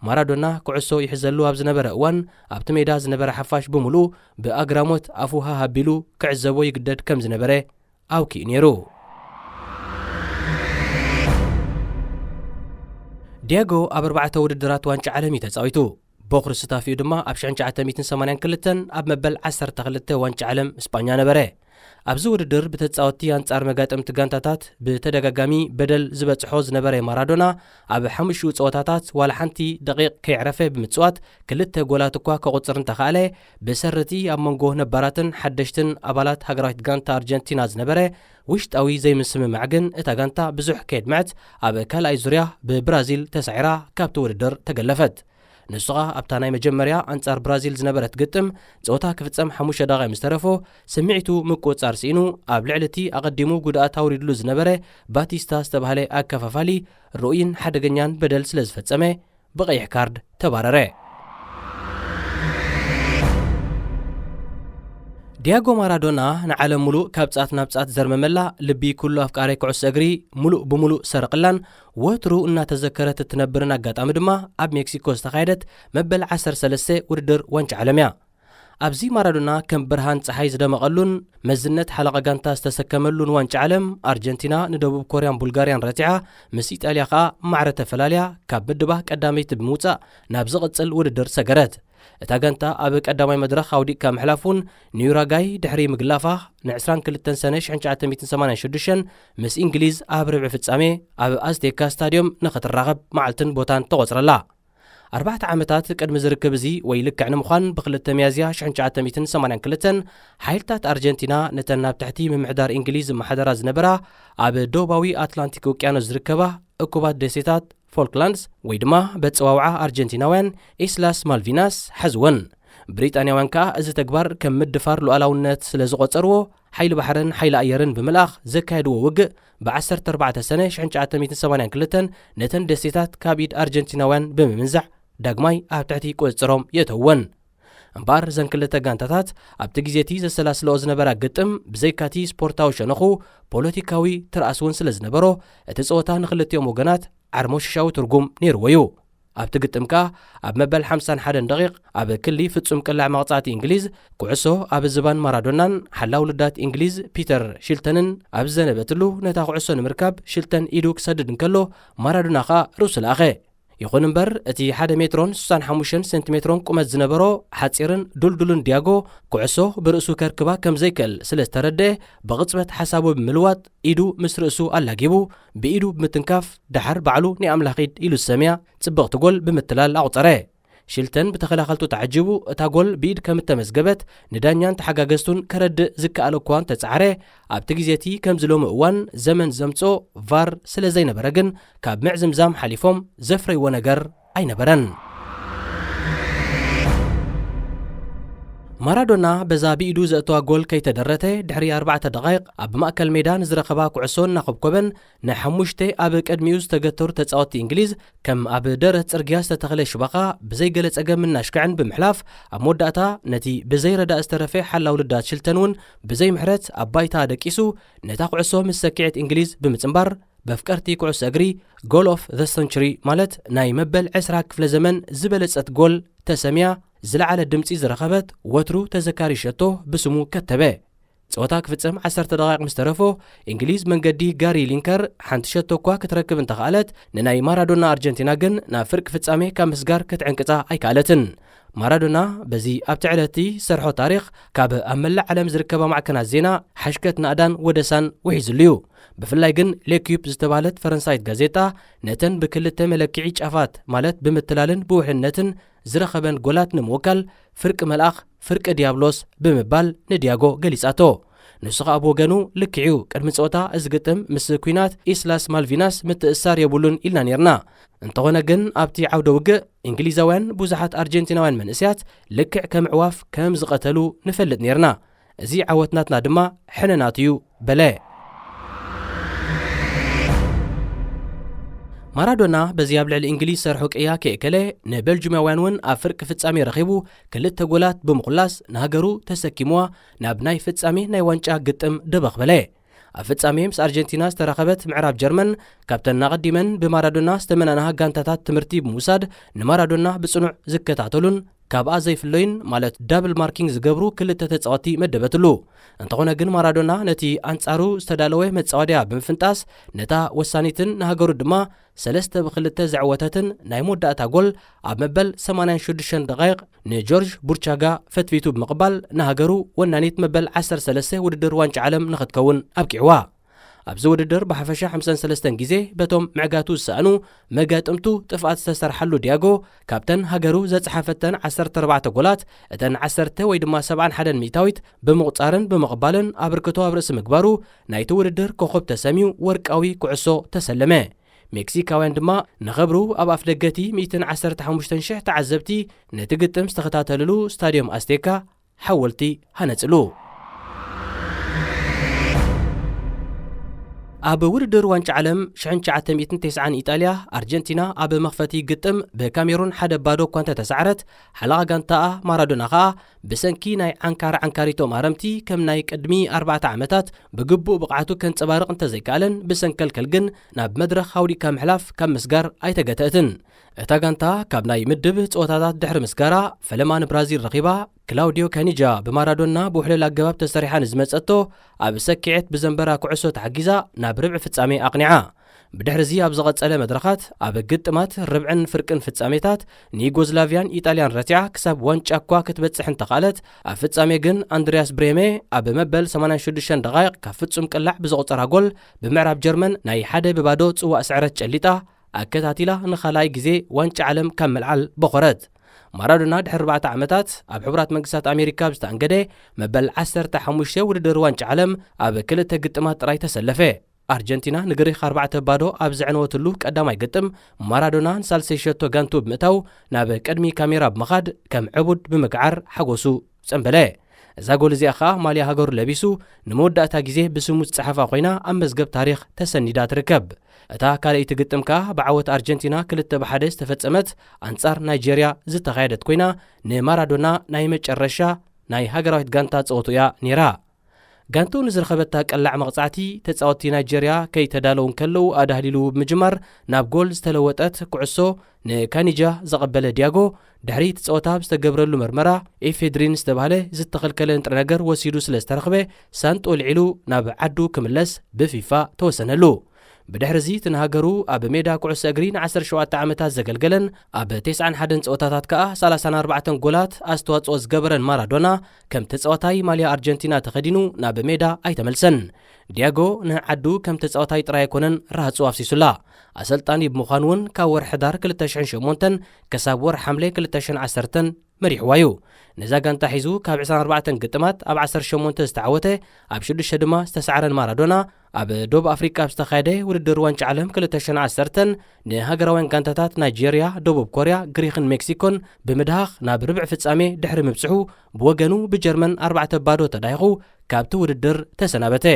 ማራዶና ኩዕሶ ይሕዘሉ ኣብ ዝነበረ እዋን ኣብቲ ሜዳ ዝነበረ ሓፋሽ ብምሉእ ብኣግራሞት ኣፉሃ ሃቢሉ ክዕዘቦ ይግደድ ከም ዝነበረ ኣውኪኡ ነይሩ። ዲያጎ ኣብ 4 ውድድራት ዋንጫ ዓለም እዩ ተፃዊቱ። ቦክሪ ስታፊኡ ድማ ኣብ 1982 ኣብ መበል 12 ዋንጫ ዓለም እስጳኛ ነበረ። ኣብዚ ውድድር ብተፃወቲ ኣንጻር መጋጠምቲ ጋንታታት ብተደጋጋሚ በደል ዝበጽሖ ዝነበረ ማራዶና ኣብ 5 ፀወታታት ዋላ ሓንቲ ደቂቕ ከይዕረፈ ብምጽዋት 2 ጎላት እኳ ከቁጽር እንተኻእለ ብሰርቲ ኣብ መንጎ ነባራትን ሓደሽትን ኣባላት ሃገራዊት ጋንታ ኣርጀንቲና ዝነበረ ውሽጣዊ ዘይምስምማዕ ግን እታ ጋንታ ብዙሕ ከየድምዕት ኣብ ካልኣይ ዙርያ ብብራዚል ተሳዒራ ካብቲ ውድድር ተገለፈት። ንሱኻ ኣብታ ናይ መጀመርያ ኣንጻር ብራዚል ዝነበረት ግጥም ፀወታ ክፍጸም 5 ደቂቃ ምስ ተረፎ ስምዒቱ ምቁጽጻር ሲኢኑ ኣብ ልዕሊ እቲ ኣቐዲሙ ጉድኣት ኣውሪድሉ ዝነበረ ባቲስታ ዝተባህለ ኣከፋፋሊ ርኡይን ሓደገኛን በደል ስለ ዝፈጸመ ብቐይሕ ካርድ ተባረረ። ዲያጎ ማራዶና ንዓለም ሙሉእ ካብ ጻት ናብ ጻት ዘርመመላ ልቢ ኩሉ ኣፍቃሪ ኩዕሶ እግሪ ሙሉእ ብምሉእ ሰርቕላን ወትሩ እናተዘከረት እትነብርን ኣጋጣሚ ድማ ኣብ ሜክሲኮ ዝተኻየደት መበል 13 ውድድር ዋንጫ ዓለም እያ። ኣብዚ ማራዶና ከም ብርሃን ፀሓይ ዝደመቐሉን መዝነት ሓለቐ ጋንታ ዝተሰከመሉን ዋንጫ ዓለም ኣርጀንቲና ንደቡብ ኮርያን ቡልጋርያን ረቲዓ ምስ ኢጣልያ ከዓ ማዕረ ተፈላልያ ካብ ምድባ ቀዳመይቲ ብምውፃእ ናብ ዝቕፅል ውድድር ሰገረት። እታ ጋንታ ኣብ ቀዳማይ መድረኽ ኣውዲቕካ ምሕላፉን ንዩራጋይ ድሕሪ ምግላፋ ን22 ሰነ 1986 ምስ እንግሊዝ ኣብ ርብዒ ፍጻሜ ኣብ ኣዝቴካ ስታድዮም ንኽትራኸብ መዓልትን ቦታን ተቖፅረላ። 4 ዓመታት ቅድሚ ዝርከብ እዚ ወይ ልክዕ ንምዃን ብ2 ሚያዝያ 1982 ሓይልታት ኣርጀንቲና ነተን ናብ ትሕቲ ምምሕዳር እንግሊዝ መሓደራ ዝነበራ ኣብ ደቡባዊ ኣትላንቲክ ውቅያኖስ ዝርከባ እኩባት ደሴታት ፎልክላንድስ ወይ ድማ በፀዋውዓ ኣርጀንቲናውያን ኢስላስ ማልቪናስ ሓዝወን። ብሪጣንያውያን ከዓ እዚ ተግባር ከም ምድፋር ሉዓላውነት ስለ ዝቖፀርዎ ሓይሊ ባሕርን ሓይሊ ኣየርን ብምልኣኽ ዘካየድዎ ውግእ ብ14 ሰነ 1982 ነተን ደሴታት ካብ ኢድ ኣርጀንቲናውያን ብምምንዛዕ ዳግማይ ኣብ ትሕቲ ቁፅፅሮም የተወን። እምበር ዘን ክልተ ጋንታታት ኣብቲ ግዜቲ ዘሰላስለኦ ዝነበራ ግጥም ብዘይካቲ ስፖርታዊ ሸነኹ ፖለቲካዊ ትርኣስ እውን ስለ ዝነበሮ እቲ ፀወታ ንክልቲኦም ወገናት ዓርሞሽሻዊ ትርጉም ነይርዎ እዩ። ኣብቲ ግጥም ከዓ ኣብ መበል 51 ደቂቕ ኣብ ክሊ ፍጹም ቅላዕ መቕጻዕቲ እንግሊዝ ኩዕሶ ኣብ ዝባን ማራዶናን ሓላው ውልዳት እንግሊዝ ፒተር ሽልተንን ኣብ ዘነበትሉ ነታ ኩዕሶ ንምርካብ ሽልተን ኢዱ ክሰድድ እንከሎ ማራዶና ከዓ ርእሱ ለኣኸ። ይኹን እምበር እቲ 1 ሜትሮን 65 ሴንቲሜትሮን ቁመት ዝነበሮ ሓፂርን ዱልዱልን ዲያጎ ኩዕሶ ብርእሱ ከርክባ ከም ዘይክእል ስለ ዝተረድአ ብቕፅበት ሓሳቡ ብምልዋጥ ኢዱ ምስ ርእሱ ኣላጊቡ ብኢዱ ብምትንካፍ ድሓር ባዕሉ ንኣምላኽ ኢድ ኢሉ ዝሰምያ ጽብቕቲ ጎል ብምትላል ኣቑፀረ። ሽልተን ብተኸላኸልቱ ተዓጅቡ እታ ጎል ብኢድ ከም እተመዝገበት ንዳኛን ተሓጋገዝቱን ከረድእ ዝከኣለ እኳ ተጻዕረ። ኣብቲ ግዜቲ ከም ዝሎሚ እዋን ዘመን ዘምጾ ቫር ስለ ዘይነበረ ግን ካብ ምዕዝምዛም ሓሊፎም ዘፍረይዎ ነገር ኣይነበረን። ማራዶና በዛ ብኢዱ ዘእተዋ ጎል ከይተደረተ ድሕሪ 4 ደቂቕ ኣብ ማእከል ሜዳ ንዝረኸባ ኩዕሶ እናኸብኮበን ን5 ኣብ ቅድሚኡ ዝተገተሩ ተፃወቲ እንግሊዝ ከም ኣብ ደረት ጽርግያ ዝተተኸለ ሽባኻ ብዘይገለ ጸገም እናሽክዕን ብምሕላፍ ኣብ መወዳእታ ነቲ ብዘይረዳእ ዝተረፈ ሓላው ውልዳት ሽልተን እውን ብዘይ ምሕረት ኣብ ባይታ ደቂሱ ነታ ኩዕሶ ምስ ሰኪዐት እንግሊዝ ብምጽምባር በፍቀርቲ ኩዕሶ እግሪ ጎል ኦፍ ዘ ሰንቸሪ ማለት ናይ መበል 20 ክፍለ ዘመን ዝበለጸት ጎል ተሰምያ ዝለዓለ ድምፂ ዝረኸበት ወትሩ ተዘካሪ ሸቶ ብስሙ ከተበ። ፀወታ ክፍጽም 10 ደቂቕ ምስ ተረፎ እንግሊዝ መንገዲ ጋሪ ሊንከር ሓንቲ ሸቶ እኳ ክትረክብ እንተኻእለት ንናይ ማራዶና ኣርጀንቲና ግን ናብ ፍርቂ ፍጻሜ ካብ ምስጋር ክትዕንቅፃ ኣይከኣለትን። ማራዶና በዚ ኣብቲ ዕለቲ ሰርሖ ታሪኽ ካብ ኣብ መላእ ዓለም ዝርከባ ማዕከናት ዜና ሓሽከት ናእዳን ወደሳን ውሒዙሉ እዩ። ብፍላይ ግን ሌኪዩፕ ዝተባህለት ፈረንሳይት ጋዜጣ ነተን ብክልተ መለክዒ ጫፋት ማለት ብምትላልን ብውሕነትን ዝረኸበን ጎላት ንምውካል ፍርቂ መልኣኽ ፍርቂ ዲያብሎስ ብምባል ንዲያጎ ገሊጻቶ ንሱ ኸኣ ብወገኑ ልክዕዩ ቅድሚ ፀወታ እዚ ግጥም ምስ ኩናት ኢስላስ ማልቪናስ ምትእሳር የብሉን ኢልና ነርና እንተኾነ ግን ኣብቲ ዓውደ ውግእ እንግሊዛውያን ብዙሓት ኣርጀንቲናውያን መንእስያት ልክዕ ከም ዕዋፍ ከም ዝቐተሉ ንፈልጥ ነርና እዚ ዓወትናትና ድማ ሕነናት እዩ በለ ማራዶና በዚ ኣብ ልዕሊ እንግሊዝ ሰርሑ ቅያ ከእከለ ንቤልጅማውያን እውን ኣብ ፍርቂ ፍጻሜ ረኺቡ ክልተ ጎላት ብምኹላስ ንሃገሩ ተሰኪምዋ ናብ ናይ ፍጻሜ ናይ ዋንጫ ግጥም ድበኽ በለ ኣብ ፍጻሜ ምስ ኣርጀንቲና ዝተረኸበት ምዕራብ ጀርመን ካብተን ናቐዲመን ብማራዶና ዝተመናነሃ ጋንታታት ትምህርቲ ብምውሳድ ንማራዶና ብጽኑዕ ዝከታተሉን ካብኣ ዘይፍለይን ማለት ዳብል ማርኪንግ ዝገብሩ ክልተ ተጻወቲ መደበትሉ እንተኾነ ግን ማራዶና ነቲ ኣንጻሩ ዝተዳለወ መጻወድያ ብምፍንጣስ ነታ ወሳኒትን ንሃገሩ ድማ 3-2 ዘዕወተትን ናይ መወዳእታ ጎል ኣብ መበል 86 ደቂቕ ንጆርጅ ቡርቻጋ ፈትፊቱ ብምቕባል ንሃገሩ ወናኒት መበል 13 ውድድር ዋንጫ ዓለም ንኽትከውን ኣብቂዕዋ ኣብዚ ውድድር ብሓፈሻ 53 ግዜ በቶም ምዕጋቱ ዝሰኣኑ መጋጥምቱ ጥፍኣት ዝተሰርሓሉ ዲያጎ ካብተን ሃገሩ ዘፀሓፈተን 14 ጎላት እተን 10 ወይ ድማ 71 ሚእታዊት ብምቑፃርን ብምቕባልን ኣበርክቶ ኣብ ርእሲ ምግባሩ ናይቲ ውድድር ኮኸብ ተሰሚዩ ወርቃዊ ኩዕሶ ተሰለመ ሜክሲካውያን ድማ ንኽብሩ ኣብ ኣፍ ደገቲ 115,000 ተዓዘብቲ ነቲ ግጥም ዝተኸታተልሉ ስታድዮም ኣስቴካ ሓወልቲ ሃነፅሉ ኣብ ውድድር ዋንጫ ዓለም 1990 ኢጣልያ ኣርጀንቲና ኣብ መኽፈቲ ግጥም ብካሜሩን 1-0 እኳ እንተተሰዓረት ሓለቓ ጋንታኣ ማራዶና ኸኣ ብሰንኪ ናይ ዓንካሪቶም ኣረምቲ ከም ናይ ቅድሚ 4 ዓመታት ብግቡእ ብቕዓቱ ከንፀባርቕ እንተዘይከኣለን ብሰንከልከል ግን ናብ መድረኽ ሃውዲካ ምሕላፍ ካብ ምስጋር ኣይተገተእትን እታ ጋንታ ካብ ናይ ምድብ ፀወታታት ድሕሪ ምስጋራ ፈለማ ንብራዚል ረኺባ ክላውዲዮ ካኒጃ ብማራዶና ብውሕለል ኣገባብ ተሰሪሓ ንዝመፀቶ ኣብ ሰኪዐት ብዘንበራ ኩዕሶ ተሓጊዛ ናብ ርብዒ ፍጻሜ ኣቕኒዓ ብድሕሪዚ ኣብ ዝቐጸለ መድረኻት ኣብ ግጥማት ርብዕን ፍርቅን ፍጻሜታት ንዩጎዝላቪያን ኢጣልያን ረቲዓ ክሳብ ዋንጫ እኳ ክትበጽሕ እንተኻለት ኣብ ፍጻሜ ግን ኣንድሪያስ ብሬሜ ኣብ መበል 86 ደቂቕ ካብ ፍጹም ቅላዕ ብዝቑፀራ ጎል ብምዕራብ ጀርመን ናይ 1-0 ጽዋእ ስዕረት ጨሊጣ ኣከታቲላ ንኻልኣይ ግዜ ዋንጫ ዓለም ካብ መልዓል በኾረት ማራዶና ድሕሪ 4 ዓመታት ኣብ ሕቡራት መንግስታት ኣሜሪካ ብዝተኣንገደ መበል 15 ውድድር ዋንጫ ዓለም ኣብ ክልተ ግጥማት ጥራይ ተሰለፈ ኣርጀንቲና ንግሪኽ 4-0 ኣብ ዘዕነወትሉ ቀዳማይ ግጥም ማራዶና ንሳልሰይ ሸቶ ጋንቱ ብምእታው ናብ ቅድሚ ካሜራ ብምኻድ ከም ዕቡድ ብምግዓር ሓጎሱ ጸንበለ እዛ ጎል እዚኣ ኸኣ ማልያ ሃገሩ ለቢሱ ንመወዳእታ ግዜ ብስሙ ዝፀሓፋ ኮይና ኣብ መዝገብ ታሪክ ተሰኒዳ ትርከብ እታ ካልአይቲ ግጥም ከዓ ብዓወት ኣርጀንቲና 2-1 ዝተፈጸመት ኣንጻር ናይጀርያ ዝተኻየደት ኮይና ንማራዶና ናይ መጨረሻ ናይ ሃገራዊት ጋንታ ፀወቱ እያ ነይራ ጋንቱ ንዝረኸበታ ቀላዕ መቕጻዕቲ ተጻወቲ ናይጀርያ ከይተዳለውን ከለዉ ኣዳህሊሉ ብምጅማር ናብ ጎል ዝተለወጠት ኩዕሶ ንካኒጃ ዘቐበለ ዲያጎ ድሕሪ ተጻወታ ዝተገብረሉ መርመራ ኤፌድሪን ዝተባህለ ዝተኸልከለ ንጥረ ነገር ወሲዱ ስለ ዝተረኸበ ሳንጦ ልዒሉ ናብ ዓዱ ክምለስ ብፊፋ ተወሰነሉ ብድሕሪዚ ትንሃገሩ ኣብ ሜዳ ኩዕሶ እግሪ ን17 ዓመታት ዘገልገለን ኣብ 91 ፀወታታት ከዓ 34 ጎላት ኣስተዋጽኦ ዝገበረን ማራዶና ከም ተጻዋታይ ማልያ ኣርጀንቲና ተኸዲኑ ናብ ሜዳ ኣይተመልሰን ዲያጎ ንዓዱ ከም ተጻዋታይ ጥራይ ኣይኮነን ራህፁ ኣፍሲሱላ ኣሰልጣኒ ብምዃኑ እውን ካብ ወርሒ ሕዳር 2008 ክሳብ ወርሒ ሓምለ 2010 መሪሕዋ እዩ ነዛ ጋንታ ሒዙ ካብ 24 ግጥማት ኣብ 18 ዝተዓወተ ኣብ 6 ድማ ዝተሰዓረን ማራዶና ኣብ ደቡብ ኣፍሪካ ዝተኻየደ ውድድር ዋንጫ ዓለም 2010 ንሃገራውያን ጋንታታት ናይጀርያ ደቡብ ኮርያ ግሪክን ሜክሲኮን ብምድሃኽ ናብ ርብዕ ፍጻሜ ድሕሪ ምብፅሑ ብወገኑ ብጀርመን 4-0 ተዳይኹ ካብቲ ውድድር ተሰናበተ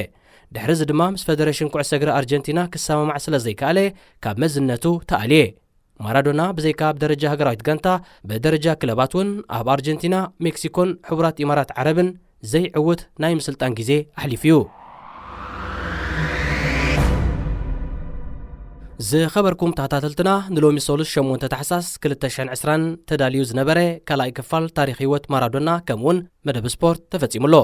ድሕሪዚ ድማ ምስ ፌደሬሽን ኩዕሶ እግሪ ኣርጀንቲና ክሰማማዕ ስለ ዘይከኣለ ካብ መዝነቱ ተኣልየ ማራዶና ብዘይካ ኣብ ደረጃ ሃገራዊት ጋንታ በደረጃ ክለባት እውን ኣብ ኣርጀንቲና ሜክሲኮን ሕቡራት ኢማራት ዓረብን ዘይዕውት ናይ ምስልጣን ግዜ ኣሕሊፉ እዩ ዝኸበርኩም ተኸታተልትና ንሎሚ ሶሉስ 8 ታሕሳስ 2020 ተዳልዩ ዝነበረ ካልኣይ ክፋል ታሪክ ህይወት ማራዶና ከምኡውን መደብ ስፖርት ተፈጺሙሎ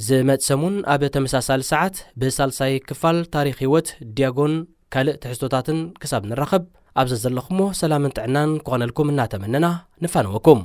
ዝመጽሰሙን ኣብ ተመሳሳሊ ሰዓት ብሳልሳይ ክፋል ታሪክ ህይወት ዲያጎን ካልእ ትሕዝቶታትን ክሳብ ንራኸብ ኣብዚ ዘለኹሞ ሰላምን ጥዕናን ክኾነልኩም እናተመነና ንፋነወኩም